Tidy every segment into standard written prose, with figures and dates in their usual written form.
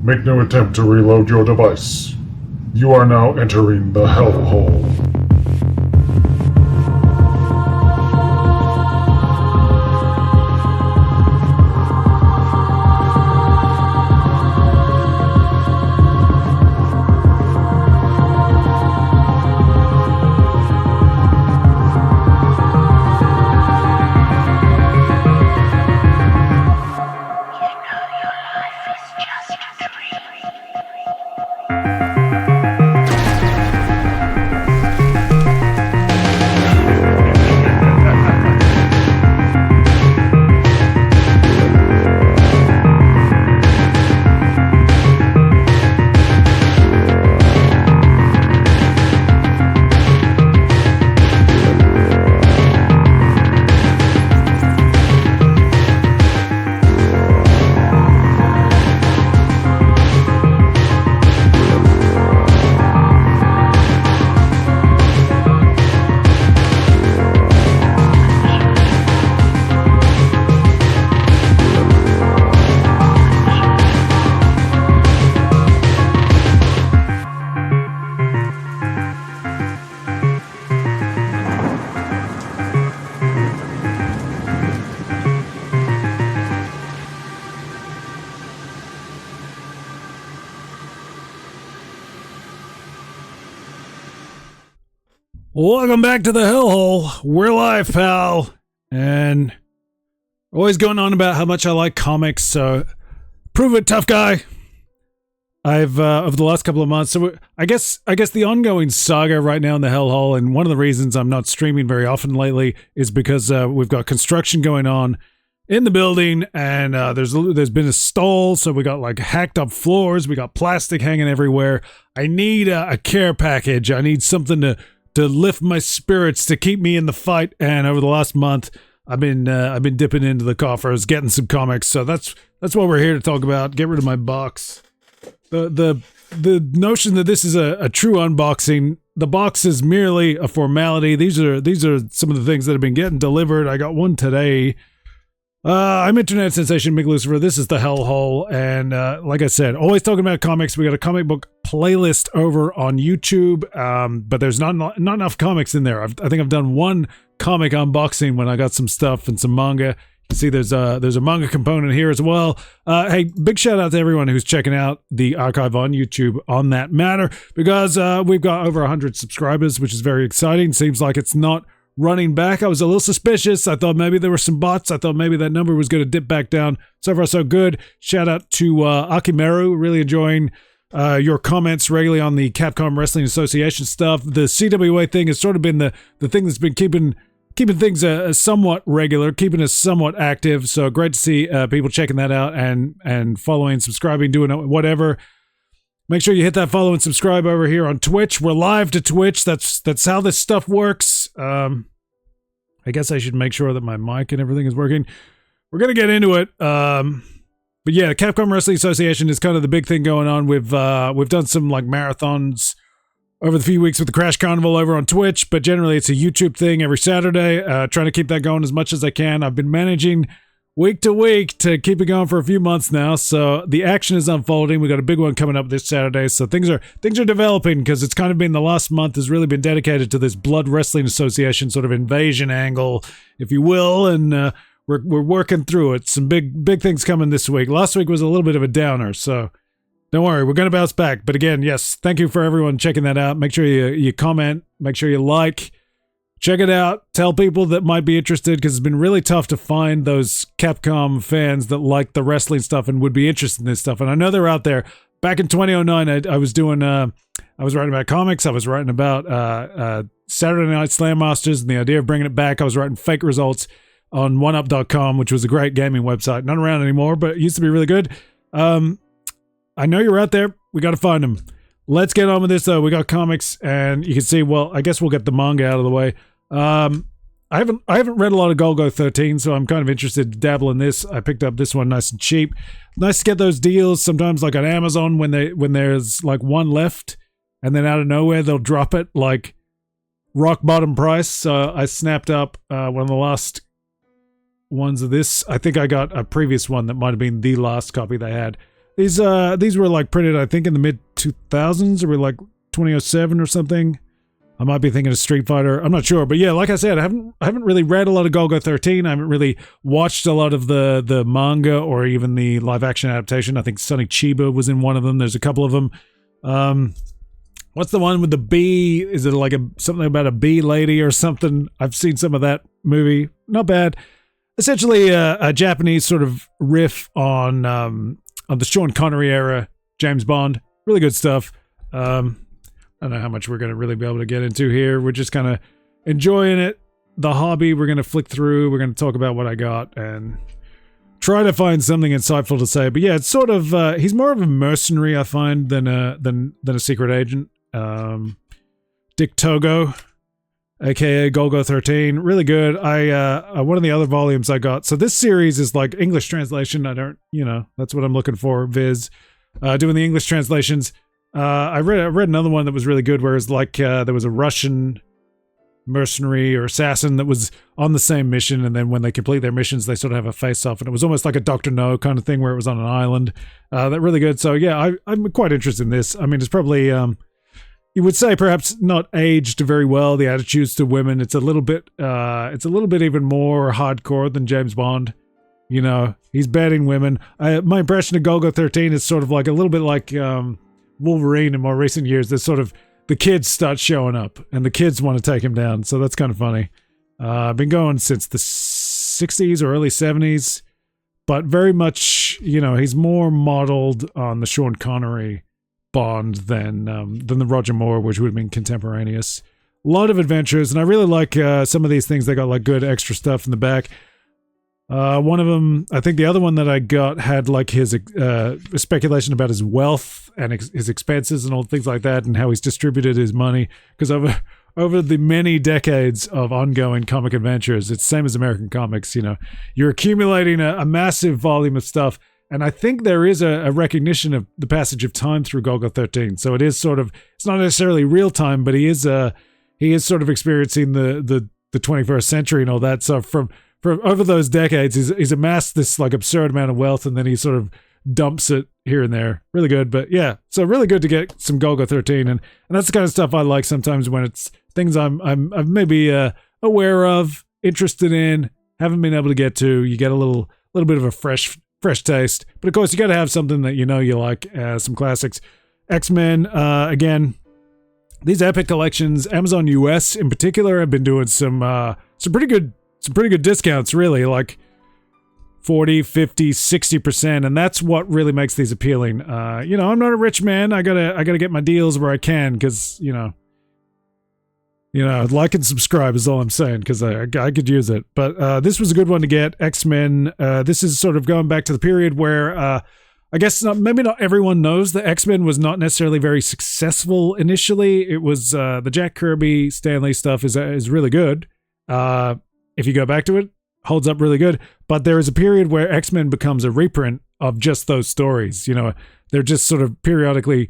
Make no attempt to reload your device. You are now entering the Hellhole. Welcome back to the Hellhole. We're live, pal. And always going on about how much I like comics, so prove it, tough guy. I've over the last couple of months, so I guess the ongoing saga right now in the Hellhole, and one of the reasons I'm not streaming very often lately is because we've got construction going on in the building, and there's been a stall, so we got like hacked up floors, we got plastic hanging everywhere. I need a care package. I need something to lift my spirits, to keep me in the fight. And over the last month, I've been dipping into the coffers, getting some comics. So that's what we're here to talk about. Get rid of my box. The notion that this is a true unboxing. The box is merely a formality. These are some of the things that have been getting delivered. I got one today. I'm internet sensation Mick Lucifer. This is the Hellhole, and like I said, always talking about comics. We got a comic book playlist over on YouTube, but there's not enough comics in there. I think I've done one comic unboxing when I got some stuff and some manga. You can see there's a manga component here as well. Hey, big shout out to everyone who's checking out the archive on YouTube on that matter, because we've got over 100 subscribers, which is very exciting. Seems like it's not running back. I was a little suspicious. I thought maybe there were some bots. I thought maybe that number was going to dip back down. So far, so good. Shout out to Akimeru. Really enjoying your comments regularly on the Capcom Wrestling Association stuff. The CWA thing has sort of been the thing that's been keeping things somewhat regular, keeping us somewhat active. So great to see people checking that out and following, subscribing, doing whatever. Make sure you hit that follow and subscribe over here on Twitch. We're live to Twitch. That's how this stuff works. I guess I should make sure that my mic and everything is working. We're gonna get into it. But yeah, Capcom Wrestling Association is kind of the big thing going on. We've done some like marathons over the few weeks with the Crash Carnival over on Twitch, but generally it's a YouTube thing every Saturday. Trying to keep that going as much as I can. I've been managing week to week to keep it going for a few months now, so the action is unfolding. We got a big one coming up this Saturday, so things are developing, because it's kind of been the last month has really been dedicated to this Blood Wrestling Association sort of invasion angle, if you will, and we're working through it. Some big things coming this week. Last week was a little bit of a downer, so don't worry, we're gonna bounce back. But again, yes, thank you for everyone checking that out. Make sure you comment, make sure you like. Check it out. Tell people that might be interested, because it's been really tough to find those Capcom fans that like the wrestling stuff and would be interested in this stuff. And I know they're out there. Back in 2009, I was doing, I was writing about comics. I was writing about Saturday Night Slam Masters and the idea of bringing it back. I was writing fake results on oneup.com, which was a great gaming website. Not around anymore, but it used to be really good. I know you're out there. We got to find them. Let's get on with this, though. We got comics, and you can see, well, I guess we'll get the manga out of the way. I haven't read a lot of Golgo 13, so I'm kind of interested to dabble in this. I picked up this one nice and cheap. Nice to get those deals sometimes, like on Amazon, when there's like one left, and then out of nowhere they'll drop it like rock bottom price. So I snapped up one of the last ones of this. I think I got a previous one that might have been the last copy they had. These were like printed, I think, in the mid 2000s, or like 2007 or something. I might be thinking of Street Fighter. I'm not sure, but yeah, like I said, I haven't really read a lot of Golgo 13. I haven't really watched a lot of the manga or even the live action adaptation. I think Sonny Chiba was in one of them. There's a couple of them. What's the one with the bee? Is it like something about a bee lady or something? I've seen some of that movie. Not bad. Essentially, a Japanese sort of riff on the Sean Connery era James Bond. Really good stuff. I don't know how much we're going to really be able to get into here. We're just kind of enjoying it. The hobby, we're going to flick through. We're going to talk about what I got and try to find something insightful to say. But yeah, it's sort of, he's more of a mercenary, I find, than a secret agent. Dick Togo, aka Golgo 13. Really good. One of the other volumes I got. So this series is like English translation. That's what I'm looking for. Viz. Doing the English translations. I read another one that was really good, where it's like there was a Russian mercenary or assassin that was on the same mission, and then when they complete their missions, they sort of have a face-off, and it was almost like a Dr. No kind of thing, where it was on an island. That really good. So yeah, I'm quite interested in this. I mean, it's probably you would say perhaps not aged very well. The attitudes to women, it's a little bit even more hardcore than James Bond. You know, he's betting women. My impression of Golgo 13 is sort of like a little bit like Wolverine in more recent years. There's sort of the kids start showing up and the kids want to take him down, so that's kind of funny. I've been going since the 60s or early 70s, but very much, he's more modeled on the Sean Connery Bond than the Roger Moore, which would have been contemporaneous. A lot of adventures, and I really like some of these things. They got like good extra stuff in the back. One of them, I think the other one that I got had like his speculation about his wealth and his expenses and all things like that, and how he's distributed his money. Because over the many decades of ongoing comic adventures, it's the same as American comics. You're accumulating a massive volume of stuff, and I think there is a recognition of the passage of time through Golgo 13. So it is sort of, it's not necessarily real time, but he is sort of experiencing the 21st century and all that. So from over those decades, he's amassed this like absurd amount of wealth, and then he sort of dumps it here and there. Really good. But yeah, so really good to get some Golgo 13, and that's the kind of stuff I like sometimes, when it's things I'm maybe aware of, interested in, haven't been able to get to. You get a little bit of a fresh taste. But of course, you got to have something that you like. Some classics. X-Men, again, these epic collections, Amazon US in particular, have been doing some pretty good discounts, really, like 40, 50, 60%, and that's what really makes these appealing. I'm not a rich man. I gotta get my deals where I can, because like and subscribe is all I'm saying, because I could use it. But this was a good one to get. X-Men. This is sort of going back to the period where I guess maybe not everyone knows that X-Men was not necessarily very successful initially. It was the Jack Kirby, Stan Lee stuff is really good. If you go back to it, holds up really good. But there is a period where X-Men becomes a reprint of just those stories. They're just sort of periodically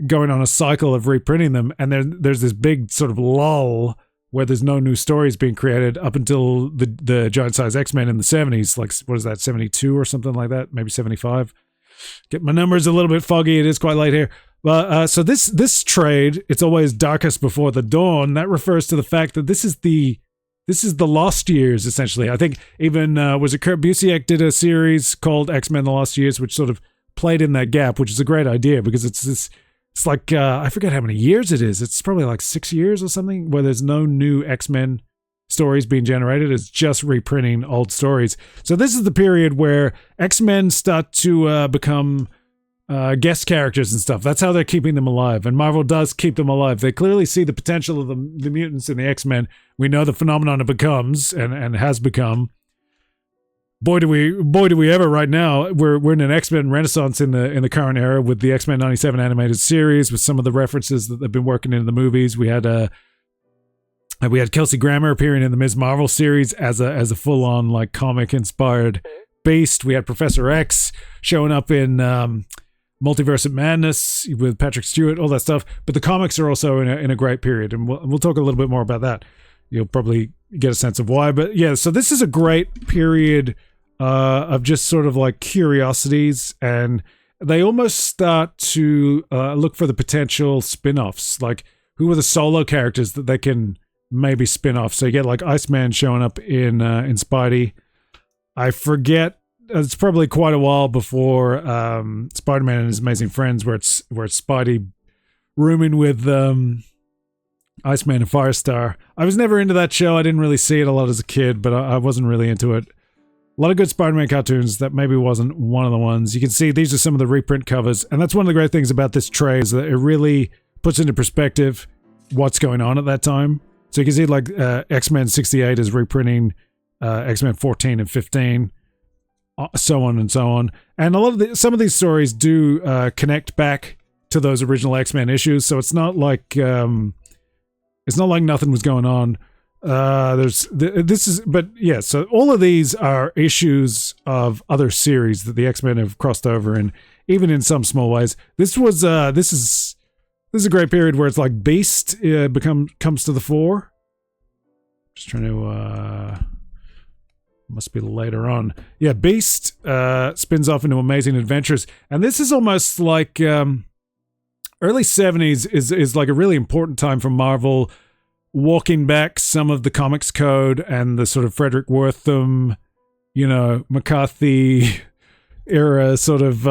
going on a cycle of reprinting them, and there's this big sort of lull where there's no new stories being created up until the Giant Size X-Men in the 70s. Like, what is that, 72 or something like that? Maybe 75. Get my numbers a little bit foggy. It is quite late here. But so this trade, it's always darkest before the dawn. That refers to the fact that this is the Lost Years, essentially. I think even, was it Kurt Busiek did a series called X-Men The Lost Years, which sort of played in that gap, which is a great idea, because it's like, I forget how many years it is. It's probably like 6 years or something, where there's no new X-Men stories being generated. It's just reprinting old stories. So this is the period where X-Men start to become guest characters and stuff. That's how they're keeping them alive, and Marvel does keep them alive. They clearly see the potential of the mutants in the X-Men. We know the phenomenon it becomes and has become. Boy do we ever right now. We're in an X-Men renaissance in the current era with the X-Men 97 animated series, with some of the references that they've been working in the movies. We had Kelsey Grammer appearing in the Ms. Marvel series as a full-on like comic inspired beast. We had Professor X showing up in Multiverse of Madness with Patrick Stewart, all that stuff. But the comics are also in a great period, and we'll talk a little bit more about that. You'll probably get a sense of why. But yeah, so this is a great period of just sort of like curiosities, and they almost start to look for the potential spin-offs. Like, who are the solo characters that they can maybe spin off? So you get like Iceman showing up in Spidey. I forget. It's probably quite a while before Spider-Man and His Amazing Friends, where it's Spidey rooming with Iceman and Firestar. I was never into that show. I didn't really see it a lot as a kid, but I wasn't really into it. A lot of good Spider-Man cartoons. That maybe wasn't one of the ones. You can see these are some of the reprint covers, and that's one of the great things about this tray is that it really puts into perspective what's going on at that time. So you can see like X-Men 68 is reprinting X-Men 14 and 15, so on and so on. And a lot of some of these stories do connect back to those original X-Men issues, so it's not like nothing was going on. But yeah, so all of these are issues of other series that the X-Men have crossed over, and even in some small ways. This is a great period where it's like Beast comes to the fore. Just trying to must be later on. Yeah, Beast spins off into Amazing Adventures, and this is almost like early 70s is like a really important time for Marvel, walking back some of the comics code and the sort of Frederick Wortham, McCarthy era sort of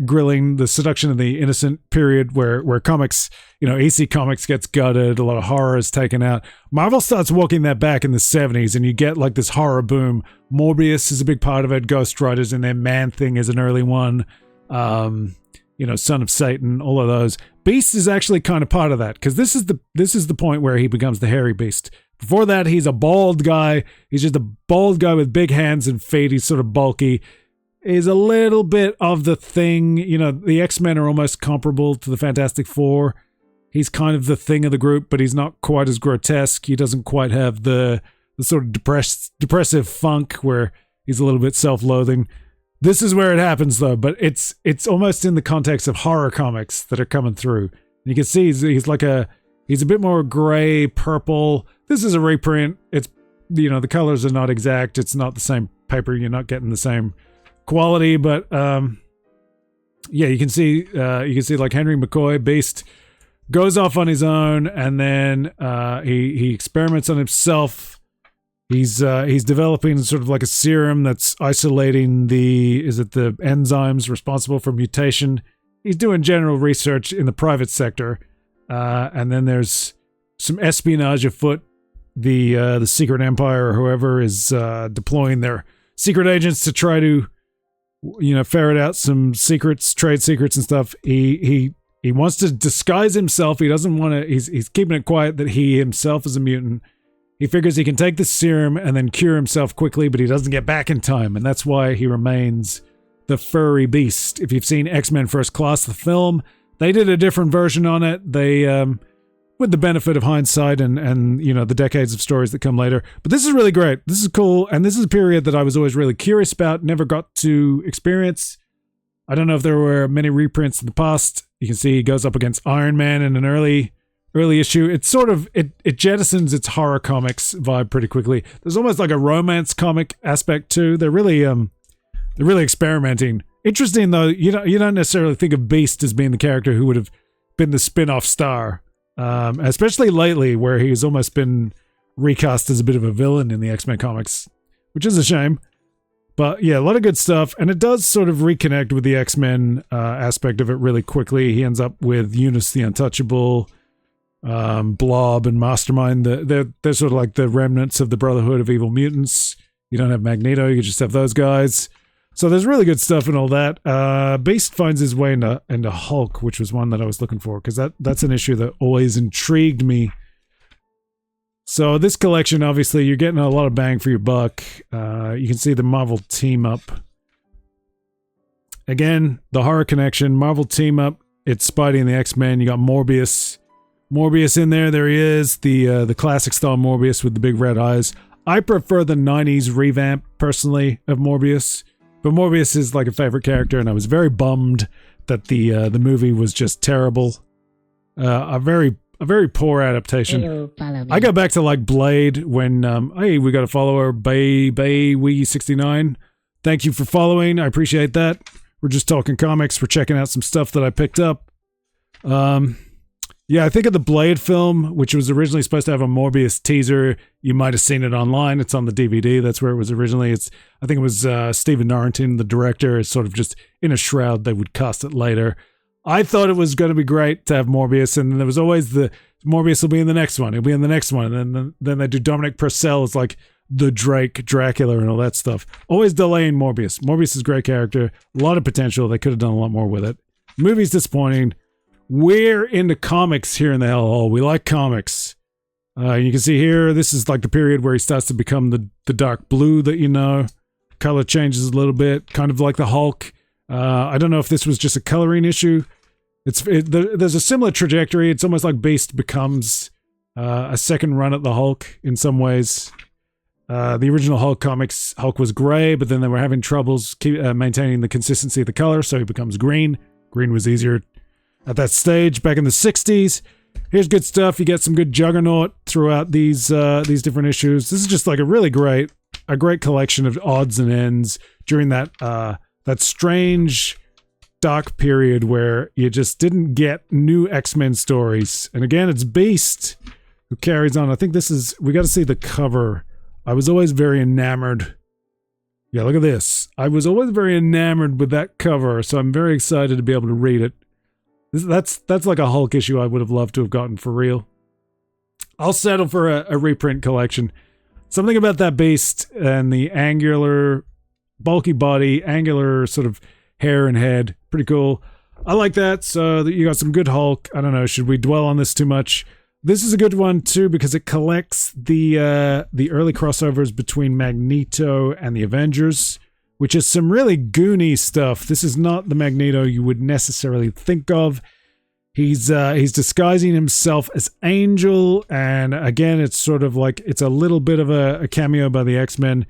grilling the seduction of the innocent period where comics, EC Comics gets gutted, a lot of horror is taken out. Marvel starts walking that back in the 70s, and you get like this horror boom. Morbius is a big part of it. Ghost Rider's in there. Man-Thing is an early one. Son of Satan, all of those. Beast is actually kind of part of that, because this is the point where he becomes the hairy beast. Before that, he's a bald guy. He's just a bald guy with big hands and feet. He's sort of bulky. He's a little bit of the Thing. The X-Men are almost comparable to the Fantastic Four. He's kind of the Thing of the group, but he's not quite as grotesque. He doesn't quite have the sort of depressive funk where he's a little bit self-loathing. This is where it happens, though, but it's almost in the context of horror comics that are coming through. You can see he's a bit more gray, purple. This is a reprint. It's the colors are not exact. It's not the same paper. You're not getting the same quality, but you can see like Henry McCoy, Beast, goes off on his own, and then he experiments on himself. He's developing sort of like a serum that's isolating the enzymes responsible for mutation. He's doing general research in the private sector, and then there's some espionage afoot. The Secret Empire or whoever is deploying their secret agents to try to ferret out some secrets, trade secrets and stuff. He wants to disguise himself. He doesn't want to. He's keeping it quiet that he himself is a mutant. He figures he can take the serum and then cure himself quickly, but he doesn't get back in time, and that's why he remains the furry beast. If you've seen X-Men First Class, the film, they did a different version on it. They, with the benefit of hindsight and the decades of stories that come later. But this is really great. This is cool, and this is a period that I was always really curious about, never got to experience. I don't know if there were many reprints in the past. You can see he goes up against Iron Man in an early issue. It's sort of it jettisons its horror comics vibe pretty quickly. There's almost like a romance comic aspect too. They're really experimenting. Interesting though, you don't necessarily think of Beast as being the character who would have been the spin-off star, especially lately where he's almost been recast as a bit of a villain in the X-Men comics, which is a shame. But yeah, a lot of good stuff, and it does sort of reconnect with the X-Men aspect of it really quickly. He ends up with Eunice the Untouchable, Blob, and Mastermind. They're sort of like the remnants of the Brotherhood of Evil Mutants. You don't have Magneto, you just have those guys. So there's really good stuff in all that. Beast finds his way into Hulk, which was one that I was looking for, because that's an issue that always intrigued me. So this collection, obviously, you're getting a lot of bang for your buck. You can see the Marvel team up. Again, the horror connection, Marvel team up. It's Spidey and the X-Men. You got Morbius in there. There he is, the classic style Morbius with the big red eyes. I prefer the 90s revamp, personally, of Morbius. But Morbius is like a favorite character, and I was very bummed that the movie was just terrible. A very poor adaptation. I go back to like Blade when hey, we got a follower, Bay 69. Thank you for following. I appreciate that. We're just talking comics. We're checking out some stuff that I picked up. Yeah, I think of the Blade film, which was originally supposed to have a Morbius teaser. You might have seen it online. It's on the DVD. That's where it was originally. I think it was Stephen Norrington, the director, is sort of just in a shroud. They would cast it later. I thought it was going to be great to have Morbius, and there was always the Morbius will be in the next one. He'll be in the next one, and then they do Dominic Purcell as like the Drake Dracula and all that stuff. Always delaying Morbius. Morbius is a great character, a lot of potential. They could have done a lot more with it. Movie's disappointing. We're into comics here in the Hellhole. We like comics. You can see here, this is like the period where he starts to become the dark blue that you know. Color changes a little bit, kind of like the Hulk. I don't know if this was just a coloring issue. There's a similar trajectory. It's almost like Beast becomes a second run at the Hulk in some ways. The original Hulk comics, Hulk was gray, but then they were having troubles maintaining the consistency of the color, so he becomes green. Green was easier at that stage back in the 60s. Here's good stuff. You get some good Juggernaut throughout these different issues. This is just like a great collection of odds and ends during that strange dark period where you just didn't get new X-Men stories. And again, it's Beast who carries on. I think we got to see the cover. I was always very enamored. Yeah, look at this. I was always very enamored with that cover, so I'm very excited to be able to read it. That's like a Hulk issue I would have loved to have gotten for real. I'll settle for a reprint collection. Something about that Beast and the angular, bulky body, angular sort of hair and head. Pretty cool. I like that. So you got some good Hulk. I don't know. Should we dwell on this too much? This is a good one too because it collects the early crossovers between Magneto and the Avengers, which is some really goony stuff. This is not the Magneto you would necessarily think of. He's disguising himself as Angel, and again, it's sort of like it's a little bit of a cameo by the X-Men.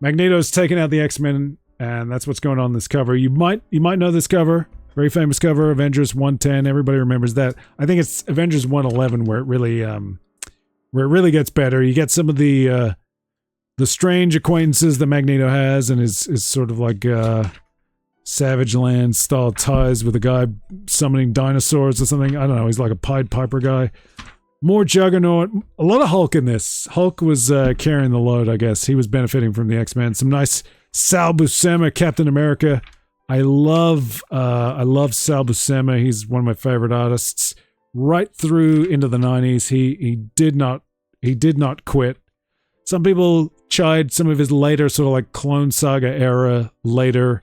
Magneto's taking out the X-Men, and that's what's going on in this cover. You might know this cover. Very famous cover, Avengers 110. Everybody remembers that. I think it's Avengers 111 where it really gets better. You get some of the strange acquaintances that Magneto has, and is sort of like Savage Land style ties with a guy summoning dinosaurs or something. I don't know. He's like a Pied Piper guy. More Juggernaut. A lot of Hulk in this. Hulk was carrying the load, I guess. He was benefiting from the X-Men. Some nice Sal Buscema, Captain America. I love Sal Buscema. He's one of my favorite artists. Right through into the 90s, he did not quit. Some people chide some of his later sort of like Clone Saga era later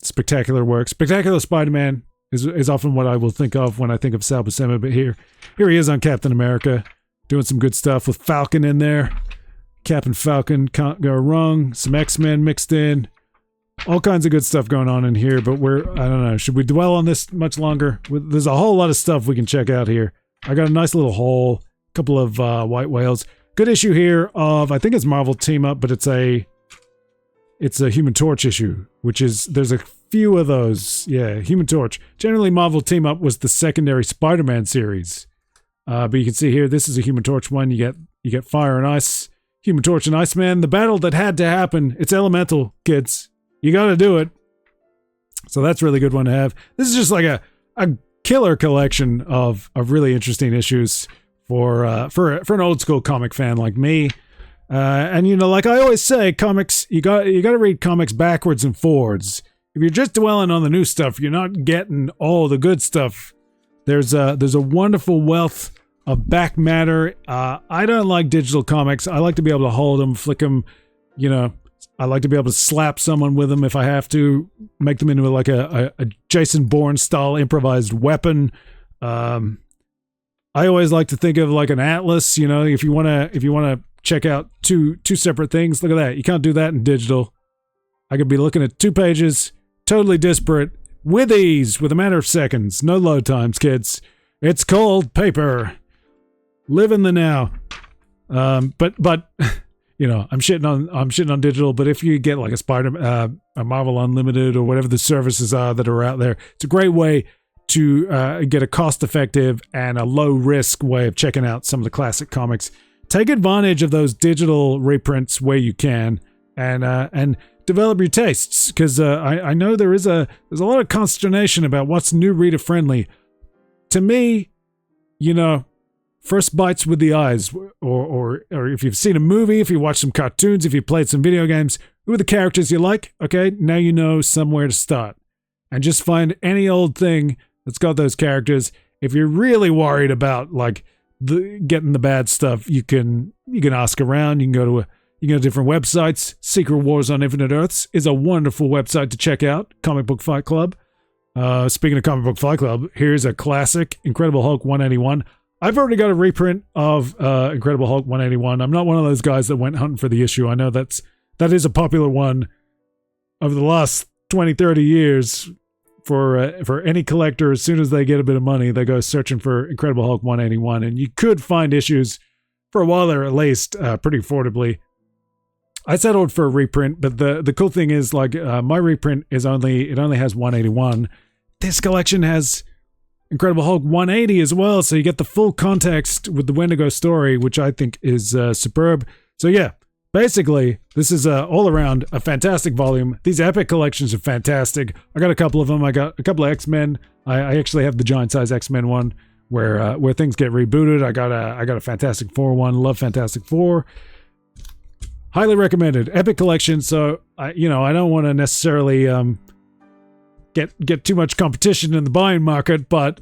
spectacular work. Spectacular Spider-Man is often what I will think of when I think of Sal Buscema, but here he is on Captain America doing some good stuff with Falcon in there. Captain Falcon, can't go wrong. Some X-Men mixed in. All kinds of good stuff going on in here, but I don't know, should we dwell on this much longer? There's a whole lot of stuff we can check out here. I got a nice little haul, a couple of white whales. Good issue here of, I think it's Marvel Team Up, but it's a Human Torch issue, which is, there's a few of those. Yeah, Human Torch. Generally, Marvel Team Up was the secondary Spider-Man series. But you can see here, this is a Human Torch one. You get Fire and Ice, Human Torch and Iceman. The battle that had to happen. It's elemental, kids. You gotta do it. So that's a really good one to have. This is just like a killer collection of really interesting issues for an old school comic fan like me. And you know, like I always say, comics, you gotta read comics backwards and forwards. If you're just dwelling on the new stuff, you're not getting all the good stuff. There's a wonderful wealth of back matter. I don't like digital comics. I like to be able to hold them, flick them, you know. I like to be able to slap someone with them if I have to, make them into like a Jason Bourne style improvised weapon. I always like to think of like an atlas, you know, if you want to check out two separate things, look at that. You can't do that in digital. I could be looking at 2 pages, totally disparate, with ease, with a matter of seconds. No load times, kids. It's called paper. Live in the now. But you know, I'm shitting on digital, but if you get like a Marvel Unlimited or whatever the services are that are out there, it's a great way to get a cost-effective and a low-risk way of checking out some of the classic comics. Take advantage of those digital reprints where you can, and develop your tastes, because I know there's a lot of consternation about what's new reader friendly. To me, you know, first bites with the eyes, or if you've seen a movie, if you watched some cartoons, if you played some video games, who are the characters you like? Okay, now you know somewhere to start, and just find any old thing that's got those characters. If you're really worried about like getting the bad stuff, you can ask around. You can go to different websites. Secret Wars on Infinite Earths is a wonderful website to check out. Comic Book Fight Club. Speaking of Comic Book Fight Club, here's a classic, Incredible Hulk 181. I've already got a reprint of Incredible Hulk 181. I'm not one of those guys that went hunting for the issue. I know that is a popular one over the last 20, 30 years for any collector. As soon as they get a bit of money, they go searching for Incredible Hulk 181, and you could find issues for a while there, at least, pretty affordably. I settled for a reprint, but the cool thing is, like, my reprint only has 181. This collection has Incredible Hulk 180 as well, so you get the full context with the Wendigo story, which I think is superb. So yeah, basically, this is all around a fantastic volume. These epic collections are fantastic. I got a couple of them. I got a couple of X-Men. I actually have the giant size X-Men one where things get rebooted. I got a Fantastic Four one. Love Fantastic Four. Highly recommended. Epic collection. So I don't want to necessarily get too much competition in the buying market, but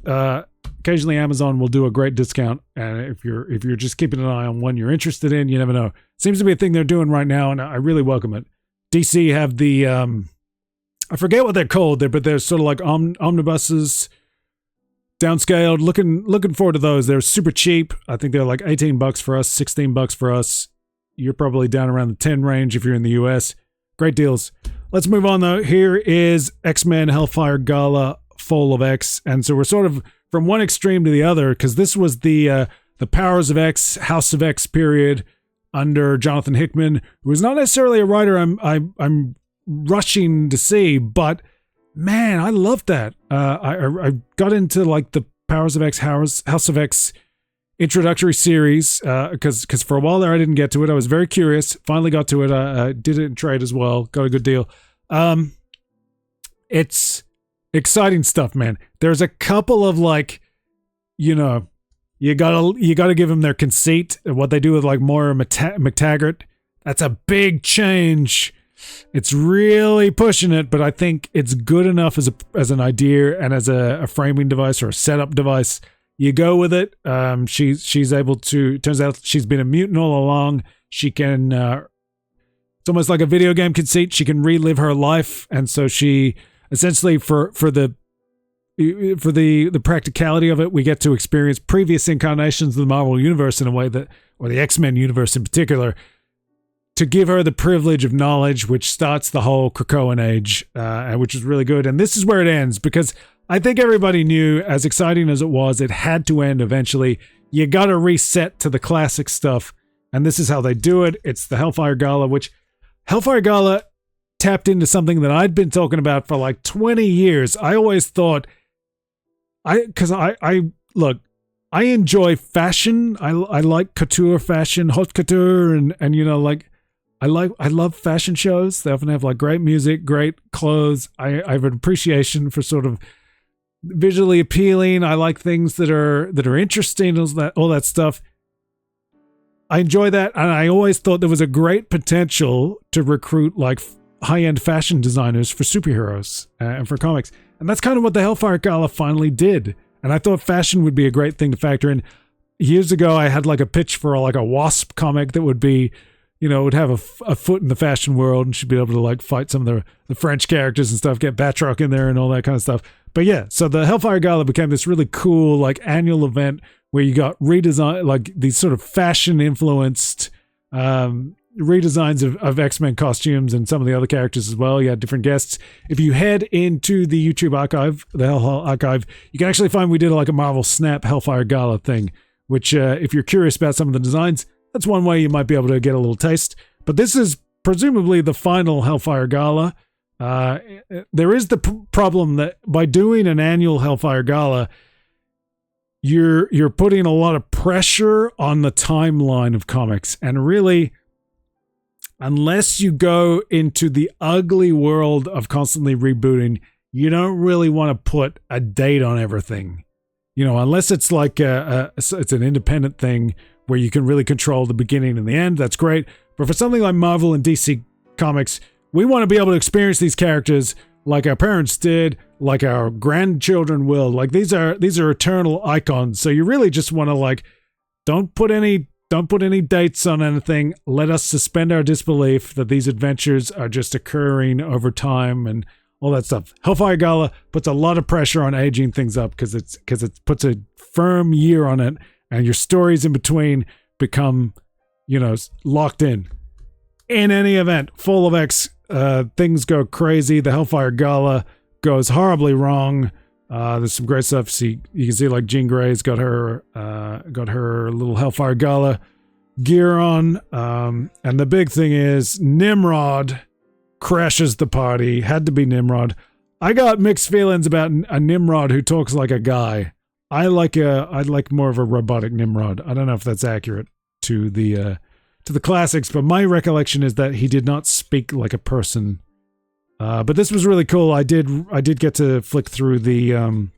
occasionally Amazon will do a great discount. And if you're just keeping an eye on one you're interested in, you never know. Seems to be a thing they're doing right now, and I really welcome it. DC have the I forget what they're called there, but they're sort of like omnibuses, downscaled. Looking forward to those. They're super cheap. I think they're like $18 for us, $16 for us. You're probably down around the 10 range if you're in the US. Great deals. Let's move on though. Here is X-Men Hellfire Gala Fall of X. And so we're sort of from one extreme to the other, because this was the Powers of X, House of X period under Jonathan Hickman, who is not necessarily a writer I'm rushing to see, but man, I loved that. I got into like the Powers of X, House of X introductory series, because for a while there I didn't get to it. I was very curious. Finally got to it. I did it in trade as well. Got a good deal. It's exciting stuff, man. There's a couple of like, you gotta give them their conceit. What they do with like Moira McTaggart, that's a big change. It's really pushing it, but I think it's good enough as an idea and as a framing device or a setup device. You go with it. She's able to. Turns out she's been a mutant all along. She can. It's almost like a video game conceit. She can relive her life, and so she essentially for the practicality of it, we get to experience previous incarnations of the Marvel universe in a way that, or the X-Men universe in particular, to give her the privilege of knowledge, which starts the whole Krakoan age, which is really good. And this is where it ends, because I think everybody knew, as exciting as it was, it had to end eventually. You got to reset to the classic stuff, and this is how they do it. It's the Hellfire Gala, which Hellfire Gala tapped into something that I'd been talking about for like 20 years. I always thought, look, I enjoy fashion. I like couture fashion, haute couture, and I love fashion shows. They often have like great music, great clothes. I have an appreciation for sort of visually appealing. I like things that are interesting, all that stuff. I enjoy that, and I always thought there was a great potential to recruit like high-end fashion designers for superheroes and for comics. And that's kind of what the Hellfire Gala finally did. And I thought fashion would be a great thing to factor in. Years ago, I had like a pitch for like a Wasp comic that would be, would have a foot in the fashion world, and she'd be able to like fight some of the French characters and stuff, get Batroc in there and all that kind of stuff. But yeah, so the Hellfire Gala became this really cool like annual event where you got redesign, like these sort of fashion influenced redesigns of X-Men costumes and some of the other characters as well. You had different guests. If you head into the YouTube archive, the Hellhole archive, you can actually find we did like a Marvel Snap Hellfire Gala thing, which if you're curious about some of the designs, that's one way you might be able to get a little taste. But this is presumably the final Hellfire Gala. There is the problem that by doing an annual Hellfire Gala, you're putting a lot of pressure on the timeline of comics, and really unless you go into the ugly world of constantly rebooting, you don't really want to put a date on everything. Unless it's like it's an independent thing where you can really control the beginning and the end, that's great. But for something like Marvel and DC Comics, we want to be able to experience these characters like our parents did, like our grandchildren will. Like these are eternal icons. So you really just want to like, don't put any dates on anything. Let us suspend our disbelief that these adventures are just occurring over time and all that stuff. Hellfire Gala puts a lot of pressure on aging things up because it puts a firm year on it, and your stories in between become, locked in. In any event, Fall of X, things go crazy. The Hellfire Gala goes horribly wrong. There's some great stuff. See, you can see like Jean Grey's got her little Hellfire Gala gear on. And the big thing is Nimrod crashes the party. Had to be Nimrod. I got mixed feelings about a Nimrod who talks like a guy. I like more of a robotic Nimrod. I don't know if that's accurate to the classics, but my recollection is that he did not speak like a person. But this was really cool. I did get to flick through the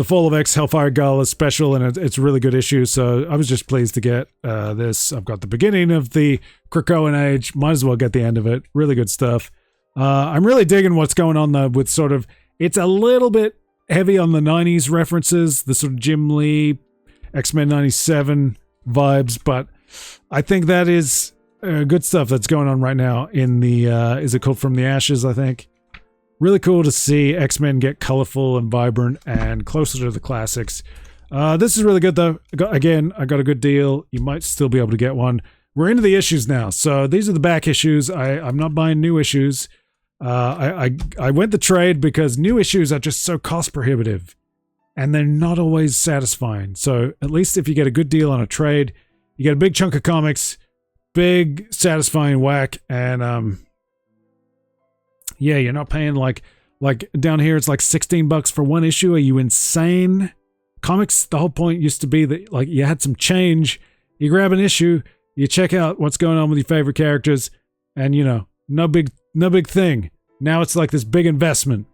Fall of X Hellfire Gala special, and it's a really good issue. So I was just pleased to get this. I've got the beginning of the Krakoan Age. Might as well get the end of it. Really good stuff. I'm really digging what's going on with sort of. It's a little bit heavy on the 90s references, the sort of Jim Lee, X-Men 97 vibes, but I think that is good stuff that's going on right now in the, is it called From the Ashes, I think? Really cool to see X-Men get colorful and vibrant and closer to the classics. This is really good, though. I got a good deal. You might still be able to get one. We're into the issues now. So these are the back issues. I'm not buying new issues. I went the trade because new issues are just so cost prohibitive and they're not always satisfying. So at least if you get a good deal on a trade, you get a big chunk of comics, big satisfying whack, and yeah, you're not paying like down here it's like $16 for one issue. Are you insane? Comics, the whole point used to be that like you had some change, you grab an issue, you check out what's going on with your favorite characters, and no big thing. Now it's like this big investment.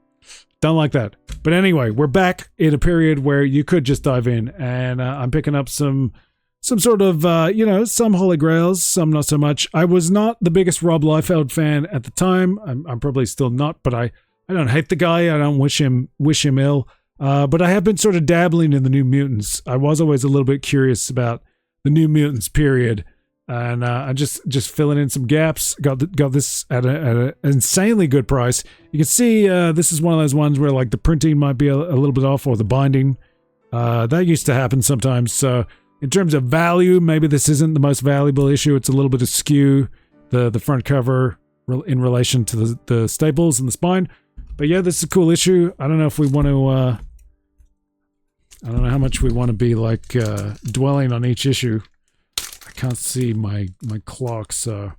Don't like that. But anyway, we're back in a period where you could just dive in, and I'm picking up some sort of, some holy grails, some not so much. I was not the biggest Rob Liefeld fan at the time. I'm probably still not, but I don't hate the guy. I don't wish him ill. But I have been sort of dabbling in the New Mutants. I was always a little bit curious about the New Mutants period. And I just filling in some gaps. Got this at an insanely good price. You can see this is one of those ones where like the printing might be a little bit off, or the binding. That used to happen sometimes. So in terms of value, maybe this isn't the most valuable issue. It's a little bit askew, the front cover in relation to the staples and the spine. But yeah, this is a cool issue. I don't know if we want to. I don't know how much we want to be like dwelling on each issue. Can't see my clock, so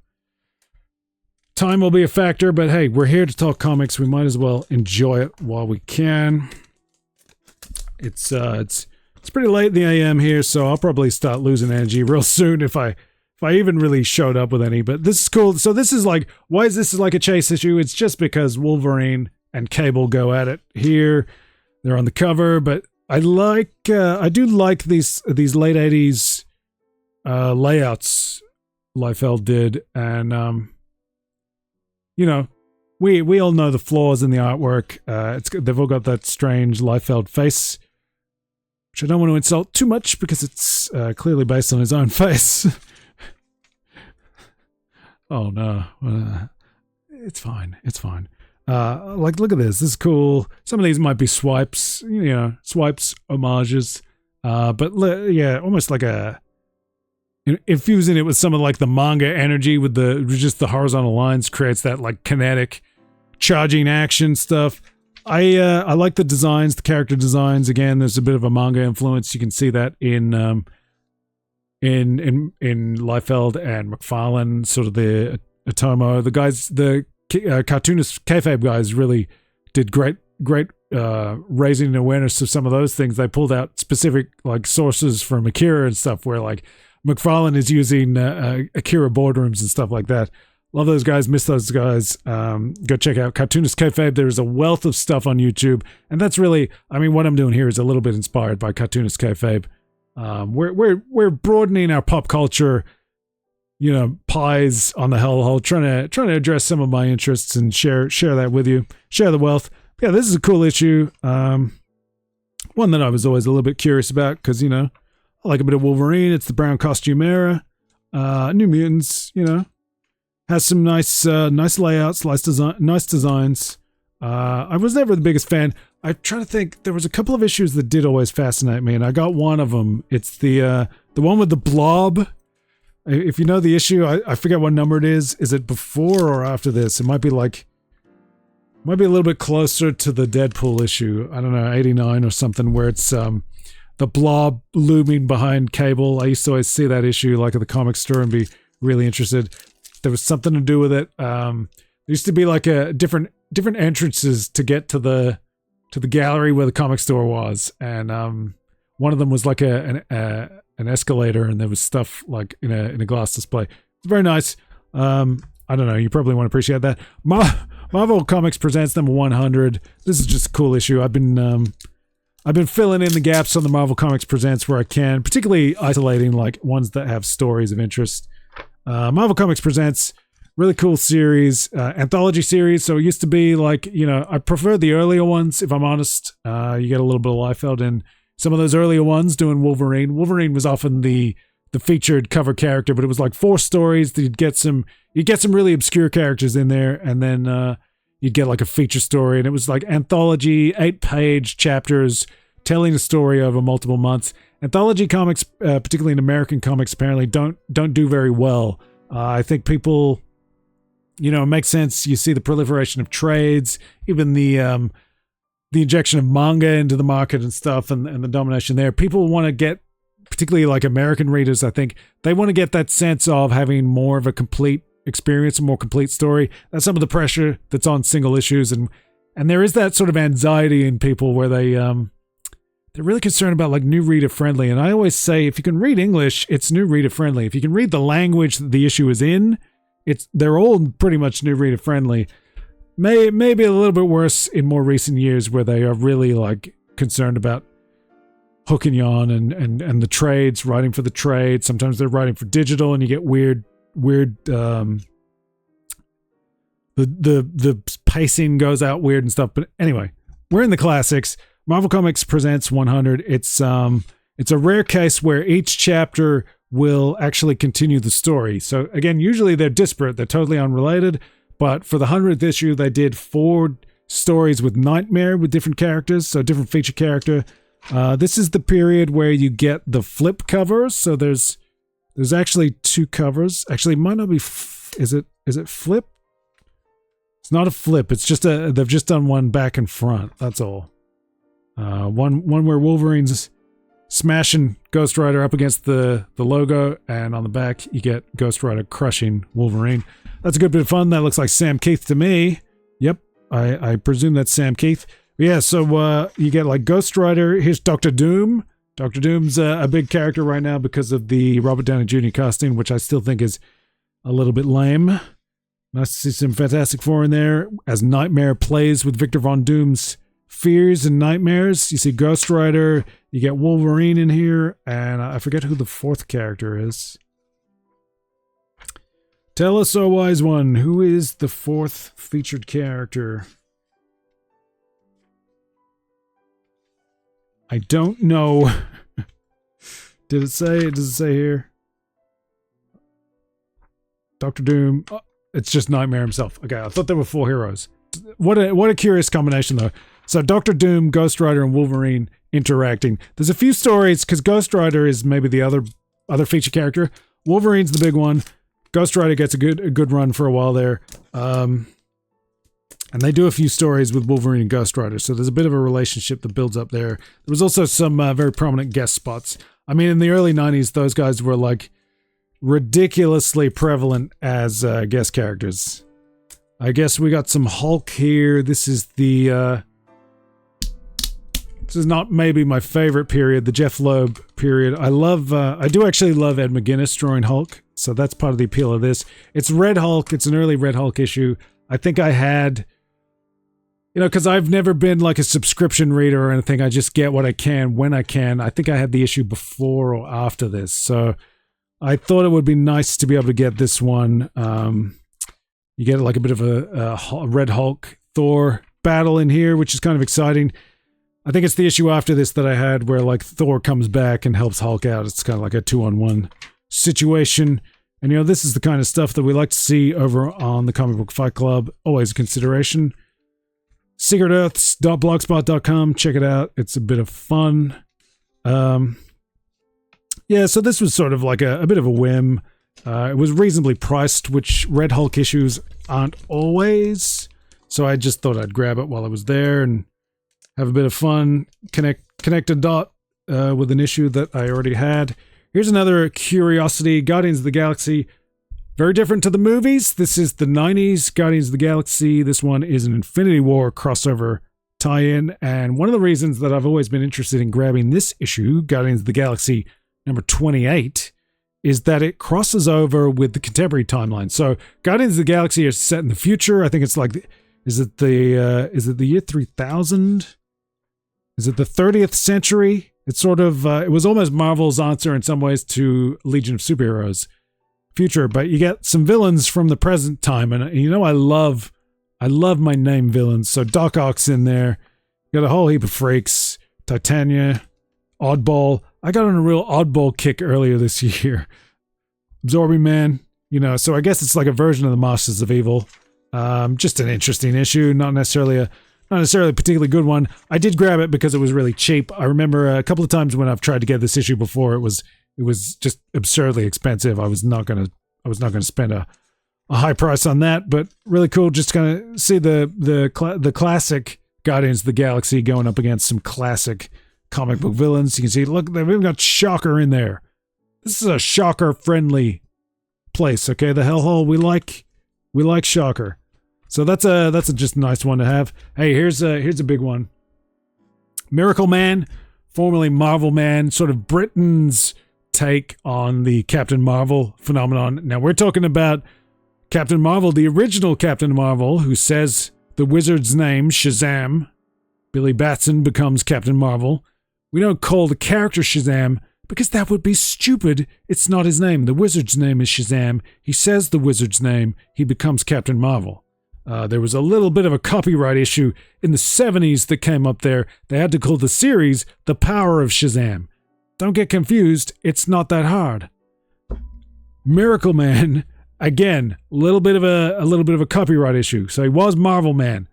time will be a factor, but hey, we're here to talk comics. We might as well enjoy it while we can. It's pretty late in the AM here, so I'll probably start losing energy real soon if I even really showed up with any. But this is cool. So this is like, why is this like a chase issue? It's just because Wolverine and Cable go at it here. They're on the cover, but I do like these late 80s layouts Liefeld did, and we all know the flaws in the artwork. They've all got that strange Liefeld face, which I don't want to insult too much because it's clearly based on his own face. Oh no, it's fine. Look at this. This is cool. Some of these might be swipes, homages, but yeah, almost like a. Infusing it with some of like the manga energy with just the horizontal lines creates that like kinetic charging action stuff. I like the designs, the character designs. Again, there's a bit of a manga influence. You can see that in Liefeld and McFarlane, sort of the Otomo. The guys, the cartoonist kayfabe guys really did great raising awareness of some of those things. They pulled out specific like sources from Akira and stuff where like McFarlane is using Akira boardrooms and stuff like that. Love those guys, miss those guys. Go check out Cartoonist Kayfabe. There's a wealth of stuff on YouTube, and that's really, I mean, what I'm doing here is a little bit inspired by Cartoonist Kayfabe. We're broadening our pop culture, you know, pies on the Hellhole, trying to address some of my interests and share that with you, share the wealth. Yeah, this is a cool issue. One that I was always a little bit curious about because, you know, I like a bit of Wolverine. It's the brown costume era. New Mutants, you know, has some nice layouts, nice designs. I was never the biggest fan. I try to think. There was a couple of issues that did always fascinate me, and I got one of them. It's the one with the blob. If you know the issue, I forget what number it is. Is it before or after this? It might be a little bit closer to the Deadpool issue. I don't know, 89 or something, where it's the blob looming behind Cable. I used to always see that issue like at the comic store and be really interested. There was something to do with it. There used to be like a different entrances to get to the gallery where the comic store was, and one of them was like an escalator, and there was stuff like in a glass display. It's very nice. I don't know. You probably want to appreciate that. Marvel Comics presents number 100. This is just a cool issue. I've been filling in the gaps on the Marvel Comics Presents where I can, particularly isolating like ones that have stories of interest. Marvel Comics Presents, really cool series, anthology series. So it used to be like, you know, I prefer the earlier ones, if I'm honest. You get a little bit of Liefeld in some of those earlier ones doing Wolverine. Wolverine was often the featured cover character, but it was like 4 stories that you'd get some really obscure characters in there, and then you'd get like a feature story, and it was like anthology, 8-page chapters telling a story over multiple months. Anthology comics, particularly in American comics, apparently don't do very well. I think people, you know, it makes sense. You see the proliferation of trades, even the injection of manga into the market and stuff, and the domination there. People want to get, particularly like American readers, I think, they want to get that sense of having more of a complete experience, a more complete story. That's some of the pressure that's on single issues, and there is that sort of anxiety in people where they're really concerned about like new reader friendly. And I always say, if you can read English, it's new reader friendly. If you can read the language that the issue is in, they're all pretty much new reader friendly. Maybe a little bit worse in more recent years where they are really like concerned about hook and yawn and the trades, writing for the trade. Sometimes they're writing for digital, and you get weird the pacing goes out weird and stuff. But anyway, we're in the classics. Marvel Comics Presents 100. It's a rare case where each chapter will actually continue the story. So again, usually they're disparate, they're totally unrelated, but for the 100th issue they did 4 stories with Nightmare with different characters, so different feature character. This is the period where you get the flip covers. So there's actually 2 covers. Actually, it might not be is it flip? It's not a flip. It's just they've just done one back and front. That's all. One where Wolverine's smashing Ghost Rider up against the logo, and on the back you get Ghost Rider crushing Wolverine. That's a good bit of fun. That looks like Sam Keith to me. Yep, I presume that's Sam Keith. Yeah, so you get like Ghost Rider. Here's Doctor Doom. Doctor Doom's a big character right now because of the Robert Downey Jr. casting, which I still think is a little bit lame. Nice to see some Fantastic Four in there as Nightmare plays with Victor Von Doom's fears and nightmares. You see Ghost Rider, you get Wolverine in here, and I forget who the 4th character is. Tell us, oh wise one, who is the 4th featured character? I don't know. Did it say? Does it say here? Dr. Doom. Oh, it's just Nightmare himself. Okay, I thought there were 4 heroes. What a curious combination, though. So Dr. Doom, Ghost Rider, and Wolverine interacting. There's a few stories, because Ghost Rider is maybe the other feature character. Wolverine's the big one. Ghost Rider gets a good run for a while there. And they do a few stories with Wolverine and Ghost Rider, so there's a bit of a relationship that builds up there. There was also some very prominent guest spots. I mean, in the early 90s, those guys were like ridiculously prevalent as guest characters. I guess we got some Hulk here. This is the... this is not maybe my favorite period, the Jeff Loeb period. I do actually love Ed McGuinness drawing Hulk, so that's part of the appeal of this. It's Red Hulk. It's an early Red Hulk issue. I think I had, because I've never been like a subscription reader or anything. I just get what I can when I can. I think I had the issue before or after this, so I thought it would be nice to be able to get this one. You get like a bit of a Red Hulk Thor battle in here, which is kind of exciting. I think it's the issue after this that I had where like Thor comes back and helps Hulk out. It's kind of like a 2-on-1 situation. And this is the kind of stuff that we like to see over on the Comic Book Fight Club. Always a consideration. SecretEarths.blogspot.com. Check it out. It's a bit of fun. Yeah, so this was sort of like a bit of a whim. It was reasonably priced, which Red Hulk issues aren't always. So I just thought I'd grab it while I was there and have a bit of fun, connect a dot with an issue that I already had. Here's another curiosity, Guardians of the Galaxy. Very different to the movies. This is the 90s Guardians of the Galaxy. This one is an Infinity War crossover tie-in. And one of the reasons that I've always been interested in grabbing this issue, Guardians of the Galaxy number 28, is that it crosses over with the contemporary timeline. So Guardians of the Galaxy is set in the future. I think it's like, is it the year 3000? Is it the 30th century? It's sort of, it was almost Marvel's answer in some ways to Legion of Superheroes future, but you get some villains from the present time. And I love my name villains. So Doc Ock's in there. You got a whole heap of freaks. Titania, Oddball. I got on a real Oddball kick earlier this year. Absorbing Man, so I guess it's like a version of the Masters of Evil. Just an interesting issue, not necessarily a particularly good one. I did grab it because it was really cheap. I remember a couple of times when I've tried to get this issue before, it was just absurdly expensive. I was not gonna spend a high price on that, but really cool just to kind of see the classic Guardians of the Galaxy going up against some classic comic book villains. You can see, look, they've even got Shocker in there. This is a Shocker friendly place, okay? The Hellhole, we like Shocker. So that's a just nice one to have. Hey, here's a big one. Miracle Man, formerly Marvel Man, sort of Britain's take on the Captain Marvel phenomenon. Now we're talking about Captain Marvel, the original Captain Marvel, who says the wizard's name, Shazam. Billy Batson becomes Captain Marvel. We don't call the character Shazam because that would be stupid. It's not his name. The wizard's name is Shazam. He says the wizard's name. He becomes Captain Marvel. There was a little bit of a copyright issue in the 70s that came up there. They had to call the series The Power of Shazam. Don't get confused. It's not that hard. Miracle Man, again, a little bit of a copyright issue. So he was Marvel Man.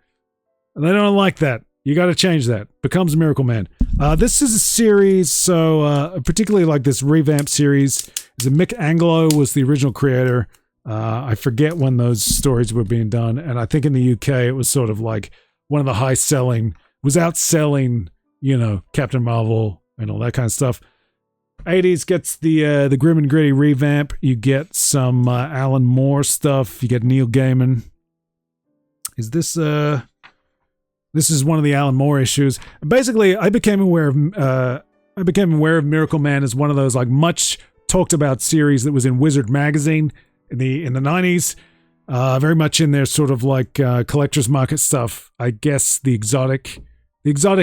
And they don't like that. You got to change that. Becomes Miracle Man. This is a series, so particularly like this revamp series. Mick Anglo was the original creator. I forget when those stories were being done, and I think in the UK it was sort of like one of the outselling, Captain Marvel and all that kind of stuff. 80s gets the grim and gritty revamp. You get some Alan Moore stuff. You get Neil Gaiman. Is this this is one of the Alan Moore issues. Basically, I became aware of Miracle Man as one of those like much talked about series that was in Wizard magazine in the 90s. Very much in their sort of like collector's market stuff. I guess the exotic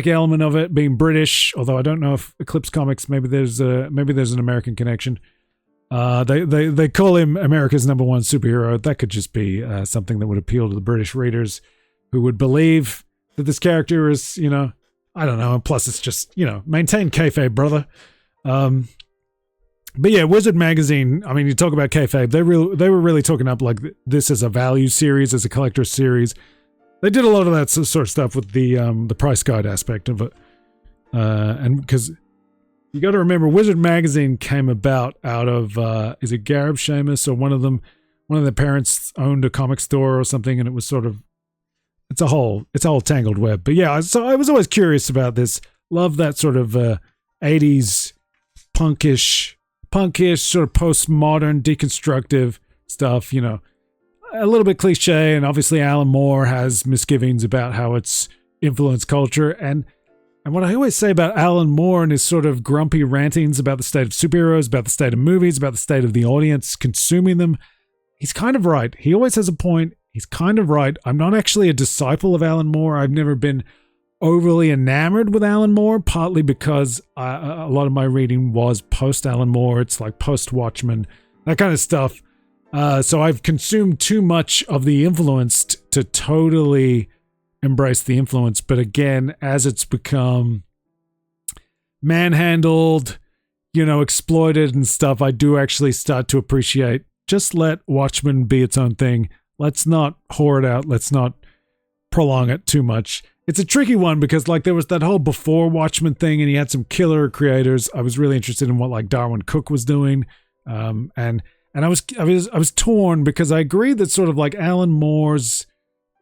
element of it being British, although I don't know if Eclipse Comics, maybe there's an American connection. They call him America's #1 superhero. That could just be something that would appeal to the British readers who would believe that this character is, I don't know. And plus it's just, maintain kayfabe, brother. But yeah, Wizard magazine, I mean, you talk about kayfabe, they were really talking up like this as a value series, as a collector series. They did a lot of that sort of stuff with the price guide aspect of it. And because you got to remember, Wizard magazine came out of, is it Gareb Shamus or one of their parents owned a comic store or something, and it was sort of, it's a whole tangled web. But yeah, so I was always curious about this. Love that sort of 80s punkish, sort of postmodern, deconstructive stuff, a little bit cliche. And obviously Alan Moore has misgivings about how it's influenced culture. And And what I always say about Alan Moore and his sort of grumpy rantings about the state of superheroes, about the state of movies, about the state of the audience consuming them, he's kind of right. He always has a point. He's kind of right. I'm not actually a disciple of Alan Moore. I've never been overly enamored with Alan Moore, partly because a lot of my reading was post-Alan Moore. It's like post-Watchmen, that kind of stuff. So I've consumed too much of the influence to totally embrace the influence. But again, as it's become manhandled, exploited and stuff, I do actually start to appreciate, just let Watchmen be its own thing. Let's not whore it out. Let's not prolong it too much. It's a tricky one because there was that whole before Watchmen thing and he had some killer creators. I was really interested in what Darwin Cook was doing. And I was torn because I agree that sort of Alan Moore's,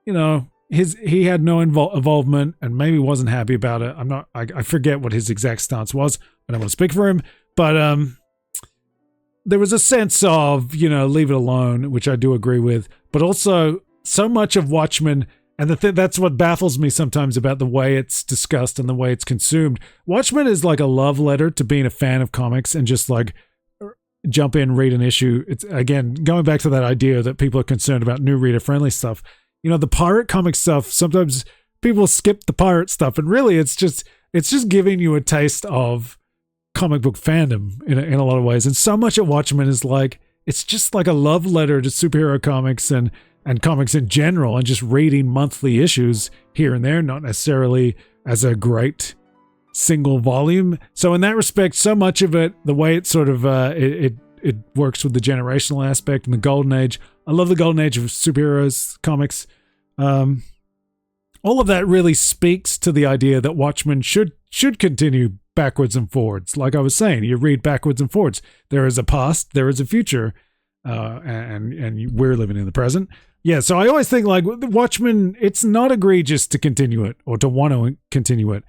he had no involvement and maybe wasn't happy about it. I forget what his exact stance was. I don't want to speak for him, but there was a sense of, leave it alone, which I do agree with, but also so much of Watchmen, and that's what baffles me sometimes about the way it's discussed and the way it's consumed. Watchmen is like a love letter to being a fan of comics and just jump in, read an issue. It's again going back to that idea that people are concerned about new reader friendly stuff. The pirate comic stuff, sometimes people skip the pirate stuff, and really it's just giving you a taste of comic book fandom in a lot of ways. And so much of Watchmen is it's just like a love letter to superhero comics and comics in general, and just reading monthly issues here and there, not necessarily as a great single volume. So in that respect, so much of it, the way it sort of it works with the generational aspect and the golden age. I love the golden age of superheroes comics. All of that really speaks to the idea that Watchmen should continue backwards and forwards. Like I was saying, you read backwards and forwards. There is a past, there is a future, and we're living in the present. Yeah, so I always think Watchmen, it's not egregious to continue it or to want to continue it.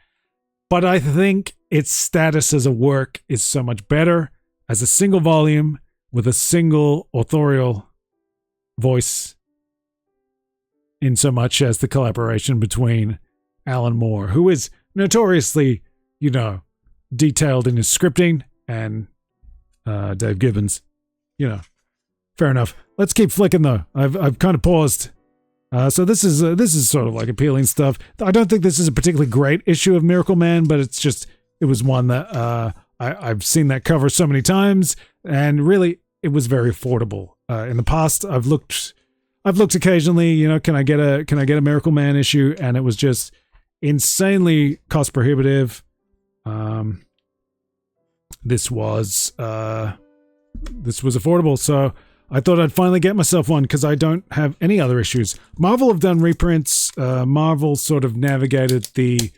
But I think its status as a work is so much better as a single volume with a single authorial voice, in so much as the collaboration between Alan Moore, who is notoriously, detailed in his scripting, and Dave Gibbons. Fair enough. Let's keep flicking though. I've kind of paused. So this is sort of appealing stuff. I don't think this is a particularly great issue of Miracle Man, but it was one that I've seen that cover so many times, and really it was very affordable. In the past, I've looked occasionally. Can I get a Miracle Man issue? And it was just insanely cost prohibitive. This was affordable, so I thought I'd finally get myself one because I don't have any other issues. Marvel have done reprints. Marvel sort of navigated the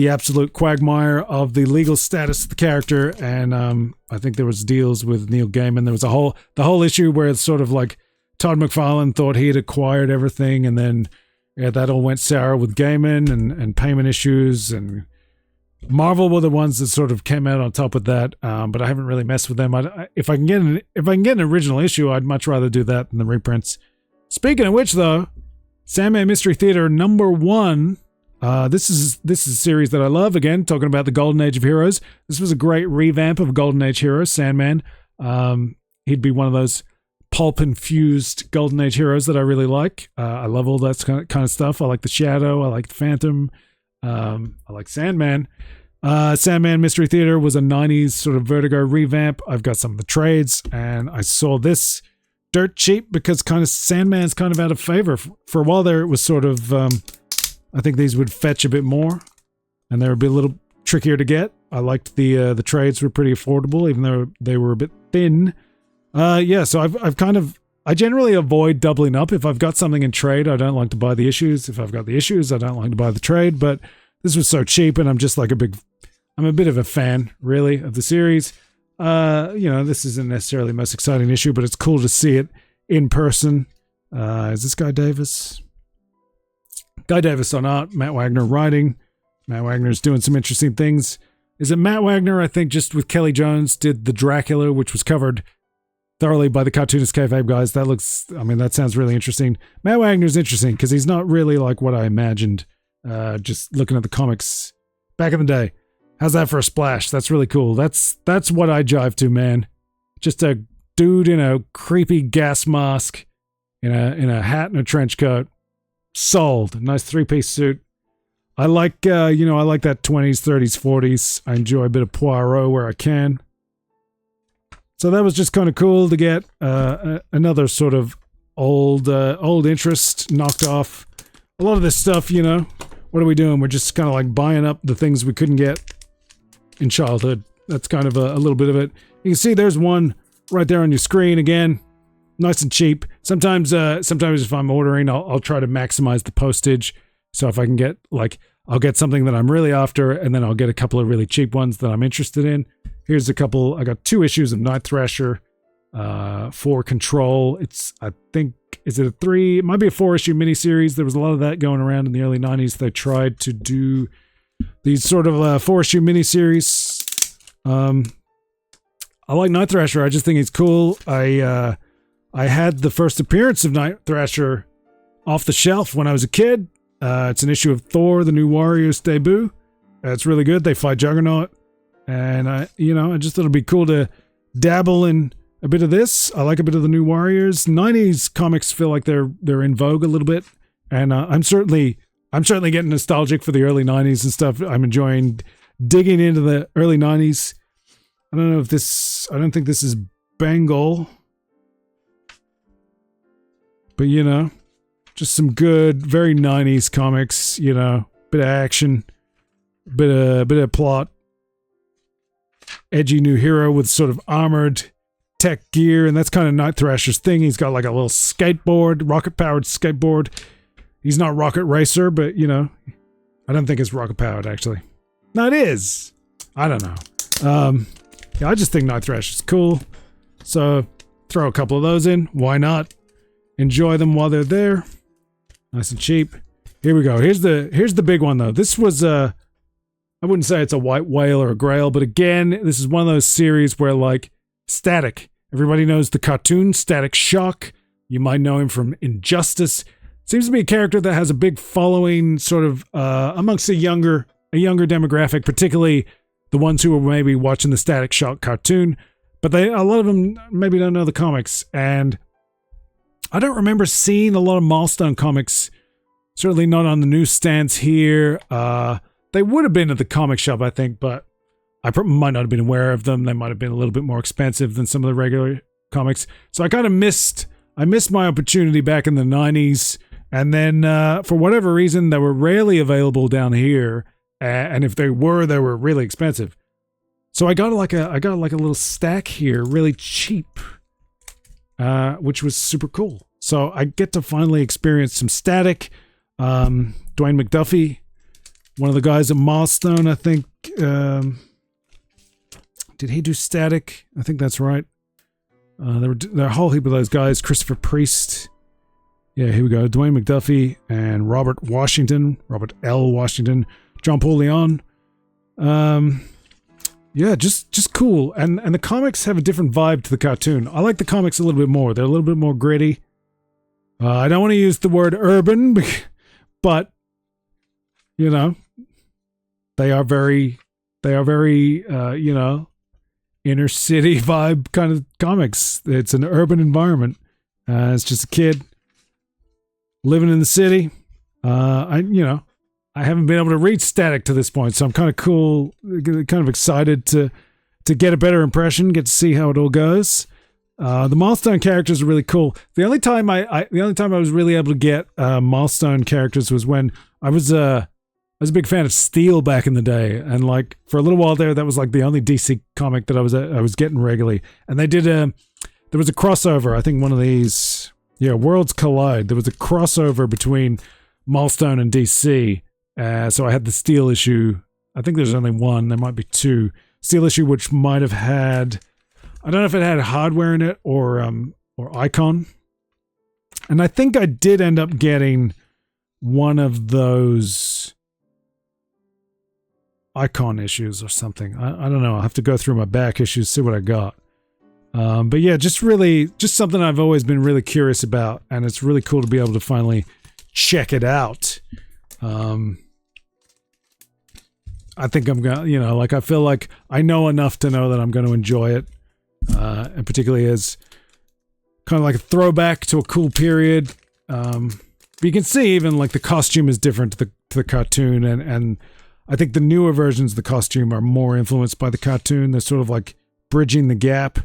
absolute quagmire of the legal status of the character, and I think there was deals with Neil Gaiman. There was the whole issue where it's sort of Todd McFarlane thought he had acquired everything, and then that all went sour with Gaiman and payment issues, and Marvel were the ones that sort of came out on top of that, but I haven't really messed with them. If I can get an original issue, I'd much rather do that than the reprints. Speaking of which, though, Sandman Mystery Theater #1. This is a series that I love. Again, talking about the Golden Age of Heroes. This was a great revamp of Golden Age heroes. Sandman. He'd be one of those pulp-infused Golden Age heroes that I really like. I love all that kind of stuff. I like the Shadow. I like the Phantom. I like Sandman. Sandman Mystery Theater was a 90s sort of Vertigo revamp. I've got some of the trades, and I saw this dirt cheap because kind of Sandman's kind of out of favor. For a while there, it was sort of, I think these would fetch a bit more, and they would be a little trickier to get. I liked the trades were pretty affordable, even though they were a bit thin. So I generally avoid doubling up. If I've got something in trade, I don't like to buy the issues. If I've got the issues, I don't like to buy the trade. But this was so cheap, and I'm just I'm a bit of a fan, really, of the series. This isn't necessarily the most exciting issue, but it's cool to see it in person. Is this Guy Davis? Guy Davis on art, Matt Wagner writing. Matt Wagner's doing some interesting things. Is it Matt Wagner, I think, just with Kelly Jones, did the Dracula, which was covered thoroughly by the Cartoonist Kayfabe guys. That sounds really interesting. Matt Wagner's interesting because he's not really like what I imagined, just looking at the comics back in the day. How's that for a splash? That's really cool. That's what I jive to, man. Just a dude in a creepy gas mask, in a hat and a trench coat. Sold. Nice 3-piece suit. I like I like that 20s, 30s, 40s. I enjoy a bit of Poirot where I can. So that was just kind of cool to get another sort of old interest knocked off. A lot of this stuff, what are we doing? We're just kind of like buying up the things we couldn't get in childhood. That's kind of a little bit of it. You can see there's one right there on your screen again. Nice and cheap. Sometimes if I'm ordering, I'll try to maximize the postage. So if I can get I'll get something that I'm really after, and then I'll get a couple of really cheap ones that I'm interested in. Here's a couple. I got 2 issues of Night Thrasher for Control. It might be a 4-issue miniseries. There was a lot of that going around in the early 90s. They tried to do these sort of 4-issue miniseries. I like Night Thrasher. I just think he's cool. I had the first appearance of Night Thrasher off the shelf when I was a kid. It's an issue of Thor, the New Warriors debut. It's really good. They fight Juggernaut. And I just thought it'd be cool to dabble in a bit of this. I like a bit of the New Warriors. 90s comics feel like they're in vogue a little bit. And I'm certainly getting nostalgic for the early 90s and stuff. I'm enjoying digging into the early 90s. I don't think this is Bengal. But, just some good, very 90s comics, bit of action, bit of plot. Edgy new hero with sort of armored tech gear, and that's kind of Night Thrasher's thing. He's got like a little skateboard, rocket-powered skateboard. He's not Rocket Racer, but, I don't think it's rocket-powered, actually. No, it is. I don't know. Yeah, I just think Night Thrasher's cool. So, throw a couple of those in. Why not? Enjoy them while they're there. Nice and cheap. Here we go. Here's the big one, though. This was I wouldn't say it's a white whale or a grail, but again, this is one of those series where, like, Static. Everybody knows the cartoon Static Shock. You might know him from Injustice. Seems to be a character that has a big following, sort of amongst a younger demographic, particularly the ones who are maybe watching the Static Shock cartoon. But a lot of them maybe don't know the comics, and I don't remember seeing a lot of Milestone comics, certainly not on the newsstands here. They would have been at the comic shop, I think, but I might not have been aware of them. They might have been a little bit more expensive than some of the regular comics. So I kind of missed my opportunity back in the 90s. And then for whatever reason, they were rarely available down here. And if they were really expensive. So I got like a little stack here, really cheap. Which was super cool. So I get to finally experience some Static. Dwayne McDuffie, one of the guys at Milestone, I think. Did he do Static? I think that's right. There were a whole heap of those guys. Christopher Priest. Yeah, here we go. Dwayne McDuffie and Robert L. Washington. John Paul Leon. Yeah, just cool. And the comics have a different vibe to the cartoon. I like the comics a little bit more. They're a little bit more gritty. I don't want to use the word urban, but they are very inner city vibe kind of comics. It's an urban environment. It's just a kid living in the city. I haven't been able to read Static to this point, so I'm kind of excited to get a better impression, get to see how it all goes. The Milestone characters are really cool. The only time I was really able to get Milestone characters was when I was a big fan of Steel back in the day, and like for a little while there, that was like the only DC comic that I was getting regularly. And they did there was a crossover. I think one of these, Worlds Collide. There was a crossover between Milestone and DC. So I had the Steel issue. I think there's only one. There might be two. Steel issue, which might have had, I don't know if it had hardware in it or Icon. And I think I did end up getting one of those Icon issues or something. I don't know. I'll have to go through my back issues, see what I got. But yeah, just something I've always been really curious about. And it's really cool to be able to finally check it out. I think I'm gonna, like I feel like I know enough to know that I'm going to enjoy it, and particularly as kind of like a throwback to a cool period. But you can see even like the costume is different to the cartoon, and I think the newer versions of the costume are more influenced by the cartoon. They're sort of like bridging the gap.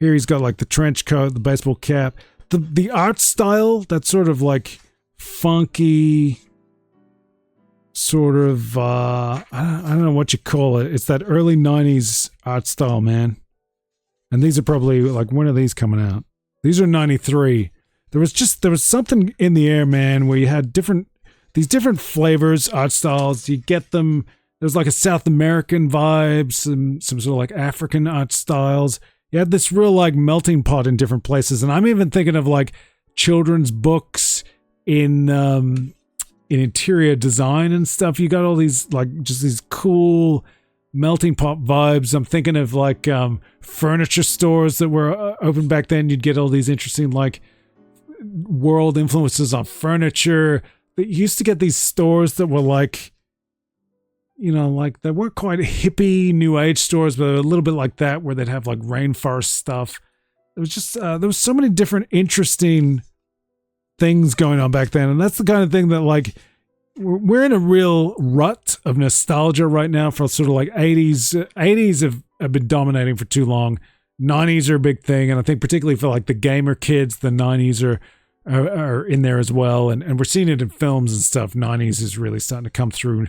Here he's got like the trench coat, the baseball cap, the art style, that sort of like funky sort of I don't know what you call it. It's that early 90s art style, man. And these are probably like, when are these coming out? These are 93. There was something in the air, man, where you had these different flavors, art styles. You get them. There's like a South American vibe, some sort of like African art styles. You had this real like melting pot in different places. And I'm even thinking of like children's books in interior design and stuff. You got all these like just these cool melting pot vibes. I'm thinking of like furniture stores that were open back then. You'd get all these interesting like world influences on furniture. They used to get these stores that were like, like they weren't quite hippie new age stores, but a little bit like that, where they'd have like rainforest stuff. It was just there was so many different interesting things going on back then, and that's the kind of thing that like we're in a real rut of nostalgia right now for sort of like 80s have been dominating for too long. 90s are a big thing, and I think particularly for like the gamer kids, the 90s are in there as well, and we're seeing it in films and stuff. 90s is really starting to come through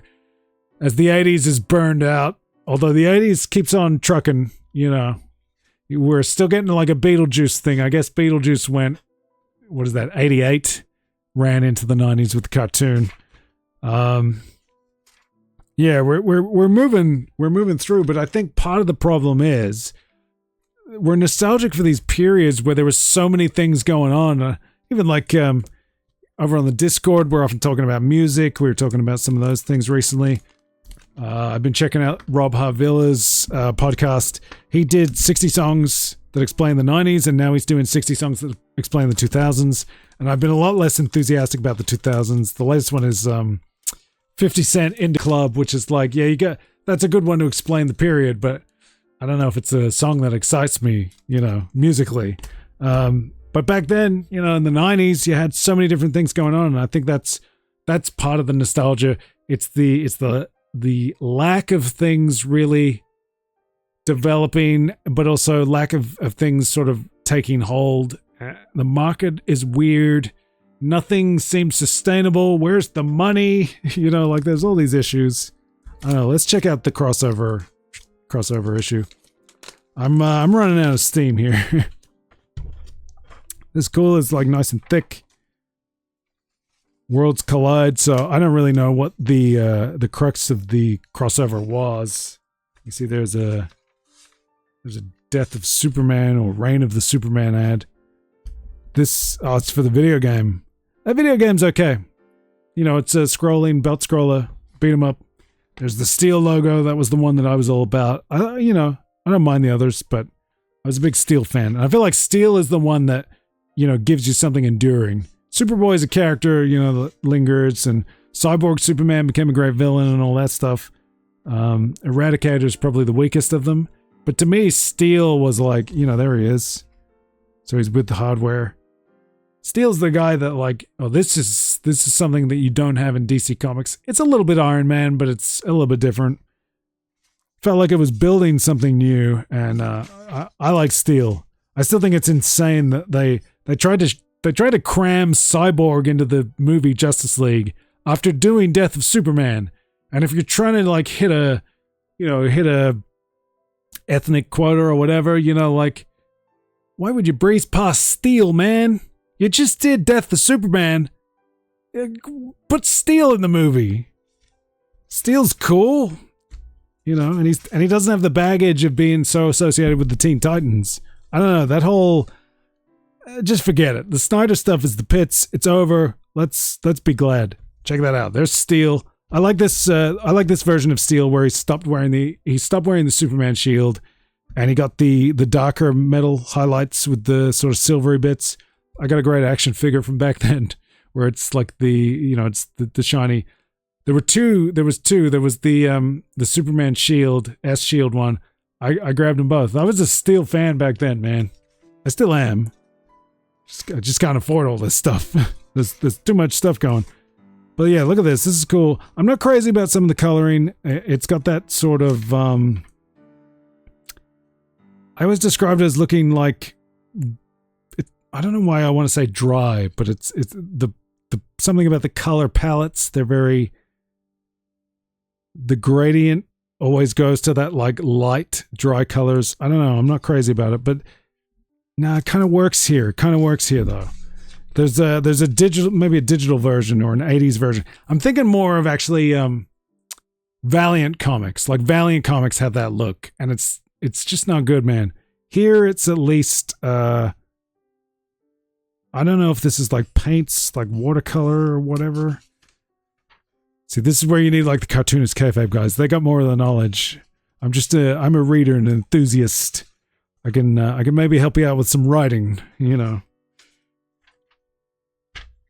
as the 80s is burned out, although the 80s keeps on trucking. We're still getting like a Beetlejuice thing. I guess Beetlejuice went, what is that, 88, ran into the 90s with the cartoon. Yeah, we're moving through, but I think part of the problem is we're nostalgic for these periods where there was so many things going on. Even like over on the Discord, we're often talking about music. We were talking about some of those things recently. I've been checking out Rob Harvilla's podcast. He did 60 songs that explain the 90s, and now he's doing 60 songs that explain the 2000s. And I've been a lot less enthusiastic about the 2000s. The latest one is 50 Cent Indie Club, which is like, yeah, that's a good one to explain the period, but I don't know if it's a song that excites me, musically. But back then, in the 90s, you had so many different things going on, and I think that's part of the nostalgia. It's the lack of things really developing, but also lack of things sort of taking hold. The market is weird. Nothing seems sustainable. Where's the money? Like there's all these issues. I don't know. Let's check out the crossover issue. I'm running out of steam here. This cool is like nice and thick. Worlds collide, so I don't really know what the crux of the crossover was. You see, there's a Death of Superman or Reign of the Superman ad. It's for the video game. That video game's okay. It's a scrolling belt scroller, beat 'em up. There's the Steel logo. That was the one that I was all about. I don't mind the others, but I was a big Steel fan. And I feel like Steel is the one that, gives you something enduring. Superboy is a character, that lingers, and Cyborg Superman became a great villain and all that stuff. Eradicator is probably the weakest of them. But to me, Steel was like, there he is. So he's with the hardware. Steel's the guy that like, oh, this is something that you don't have in DC Comics. It's a little bit Iron Man, but it's a little bit different. Felt like it was building something new, and I like Steel. I still think it's insane that they tried to cram Cyborg into the movie Justice League after doing Death of Superman. And if you're trying to like hit a ethnic quota or whatever, like, why would you breeze past Steel, man? You just did Death of Superman. Put Steel in the movie. Steel's cool, and he doesn't have the baggage of being so associated with the Teen Titans. I don't know, that whole, just forget it. The Snyder stuff is the pits. It's over. Let's be glad. Check that out. There's Steel. I like this version of Steel where he stopped wearing the Superman shield, and he got the darker metal highlights with the sort of silvery bits. I got a great action figure from back then where it's like it's the shiny. There were two. There was two. There was the Superman Shield, S Shield one. I grabbed them both. I was a Steel fan back then, man. I still am. I just can't afford all this stuff. there's too much stuff going. But yeah, look at this. This is cool. I'm not crazy about some of the coloring. It's got that sort of I always described it as looking like I don't know why I want to say dry, but it's the something about the color palettes. They're very, the gradient always goes to that like light dry colors. I don't know. I'm not crazy about it, but nah, it kind of works here. Kind of works here though. There's a digital, maybe a digital version or an 80s version. I'm thinking more of actually Valiant comics. Like Valiant comics have that look, and it's just not good, man. Here it's at least I don't know if this is like paints, like watercolor or whatever. See, this is where you need like the cartoonist kayfabe guys. They got more of the knowledge. I'm a reader and an enthusiast. I can maybe help you out with some writing, you know.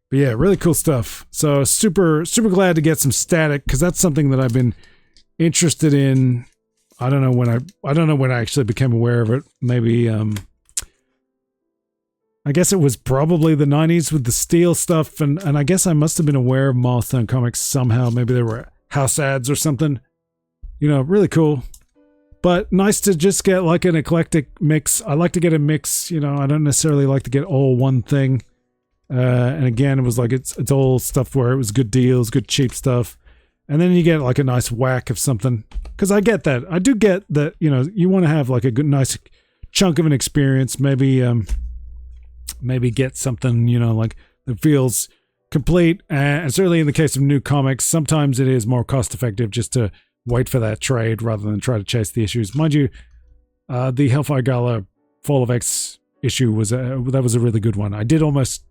But yeah, really cool stuff. So super glad to get some static, because that's something that I've been interested in. I don't know when I actually became aware of it. Maybe I guess it was probably the 90s with the Steel stuff, and I guess I must have been aware of Milestone Comics somehow. Maybe there were house ads or something. You know, really cool. But nice to just get like an eclectic mix. I like to get a mix, you know. I don't necessarily like to get all one thing. And again, it was like it's all stuff where it was good deals, good cheap stuff. And then you get like a nice whack of something. Because I get that. I do get that, you know, you want to have like a good, nice chunk of an experience. Maybe get something, you know, like that feels complete. And certainly in the case of new comics, sometimes it is more cost effective just to wait for that trade rather than try to chase the issues. Mind you, the Hellfire Gala Fall of X issue was a really good one. I did almost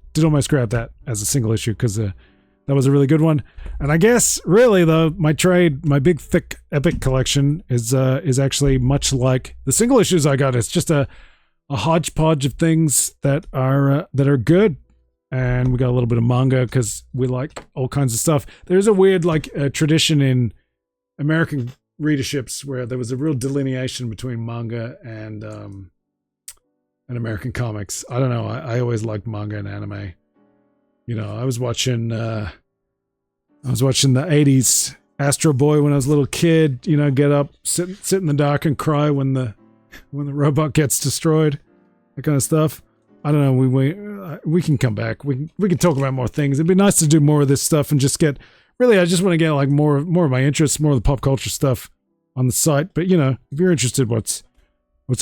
grab that as a single issue because that was a really good one. And I guess really though, my big thick epic collection is actually much like the single issues I got. It's just a hodgepodge of things that are good. And we got a little bit of manga because we like all kinds of stuff. There's a weird like tradition in American readerships where there was a real delineation between manga and American comics. I don't know. I always liked manga and anime. You know, I was watching the 80s Astro Boy when I was a little kid, you know, get up, sit in the dark and cry when the robot gets destroyed. That kind of stuff. I don't know. We can come back. We can talk about more things. It'd be nice to do more of this stuff and just get, really, I just want to get like more of my interests, more of the pop culture stuff on the site. But you know, if you're interested, what's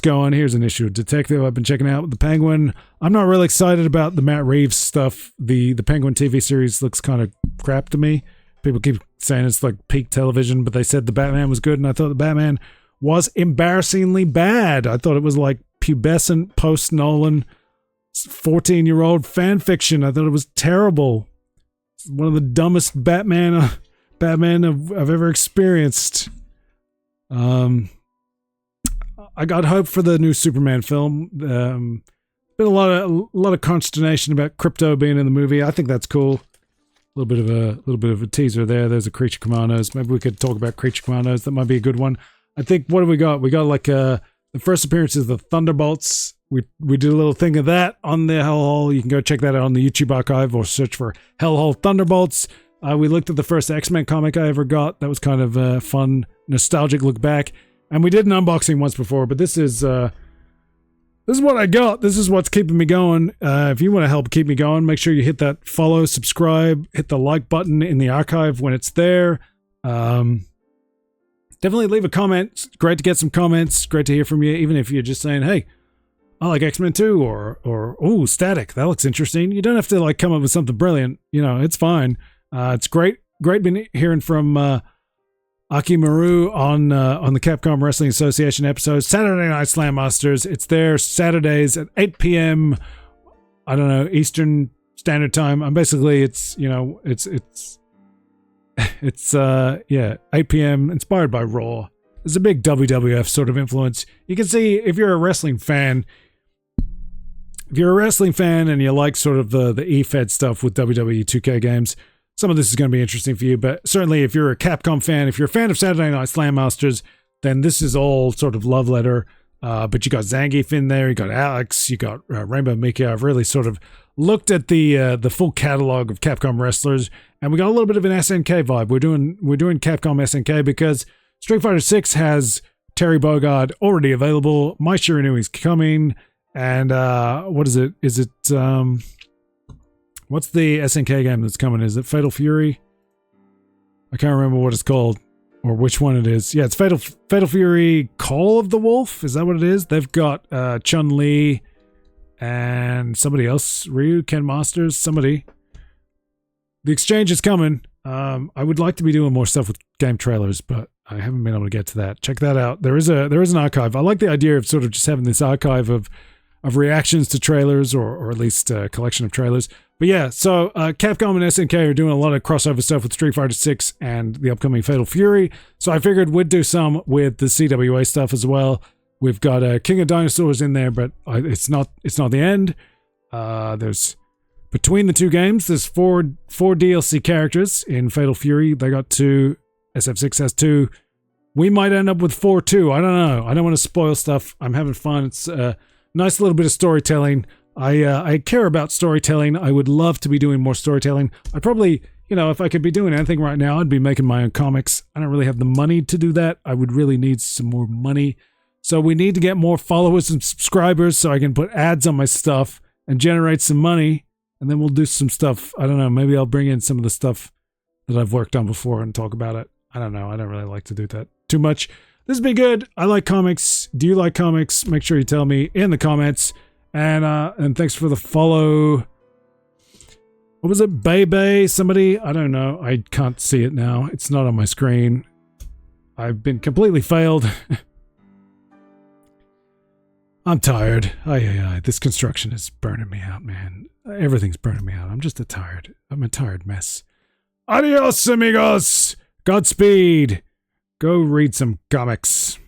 going on? Here's an issue of Detective I've been checking out with the Penguin. I'm not really excited about the Matt Reeves stuff. The Penguin TV series looks kind of crap to me. People keep saying it's like peak television, but they said the Batman was good, and I thought the Batman was embarrassingly bad. I thought it was like pubescent post-Nolan 14-year-old fan fiction. I thought it was terrible. It's one of the dumbest Batman I've ever experienced. I got hope for the new Superman film. Been a lot of consternation about Crypto being in the movie. I think that's cool. A little bit of a teaser there. There's a Creature Commandos. Maybe we could talk about Creature Commandos. That might be a good one. I think, what do we got? We got like the first appearance is the Thunderbolts. We did a little thing of that on the Hellhole. You can go check that out on the YouTube archive or search for Hellhole Thunderbolts. We looked at the first X-Men comic I ever got. That was kind of a fun, nostalgic look back. And we did an unboxing once before, but this is what I got. This is what's keeping me going. If you want to help keep me going, make sure you hit that follow, subscribe, hit the like button in the archive when it's there. Definitely leave a comment. It's great to get some comments. Great to hear from you, even if you're just saying, hey, I like X-Men too, or oh, Static, that looks interesting. You don't have to like come up with something brilliant. You know, it's fine. It's great been hearing from Aki Maru on the Capcom Wrestling Association episodes. Saturday Night Slam Masters. It's there Saturdays at 8 p.m. I don't know, Eastern Standard Time. I'm basically, it's 8 p.m. inspired by Raw. There's a big WWF sort of influence. You can see if you're a wrestling fan. If you're a wrestling fan and you like sort of the E-Fed stuff with WWE 2K games, some of this is going to be interesting for you, but certainly if you're a Capcom fan, if you're a fan of Saturday Night Slam Masters, then this is all sort of love letter. But you got Zangief in there, you got Alex, you got Rainbow Mika. I've really sort of looked at the full catalog of Capcom wrestlers, and we got a little bit of an SNK vibe. We're doing Capcom SNK because Street Fighter 6 has Terry Bogard already available. Mai Shiranui's coming, and what is it? Is it what's the SNK game that's coming? Is it Fatal Fury? I can't remember what it's called or which one it is. Yeah, it's Fatal Fury Call of the Wolf. Is that what it is? They've got Chun-Li and somebody else, Ryu, Ken Masters, somebody. The exchange is coming. I would like to be doing more stuff with game trailers, but I haven't been able to get to that. Check that out. There is an archive. I like the idea of sort of just having this archive of reactions to trailers, or at least a collection of trailers. But yeah, so Capcom and SNK are doing a lot of crossover stuff with Street Fighter 6 and the upcoming Fatal Fury. So I figured we'd do some with the CWA stuff as well. We've got King of Dinosaurs in there, but it's not the end. There's between the two games, there's four DLC characters in Fatal Fury. They got 2. SF6 has 2. We might end up with 4 too. I don't know. I don't want to spoil stuff. I'm having fun. It's a nice little bit of storytelling. I care about storytelling. I would love to be doing more storytelling. I probably, if I could be doing anything right now, I'd be making my own comics. I don't really have the money to do that. I would really need some more money. So we need to get more followers and subscribers so I can put ads on my stuff and generate some money. And then we'll do some stuff. I don't know. Maybe I'll bring in some of the stuff that I've worked on before and talk about it. I don't know. I don't really like to do that too much. This has been good. I like comics. Do you like comics? Make sure you tell me in the comments. And thanks for the follow. What was it? Bay? Somebody? I don't know. I can't see it now. It's not on my screen. I've been completely failed. I'm tired. This construction is burning me out, man. Everything's burning me out. I'm a tired mess. Adios, amigos. Godspeed. Go read some comics.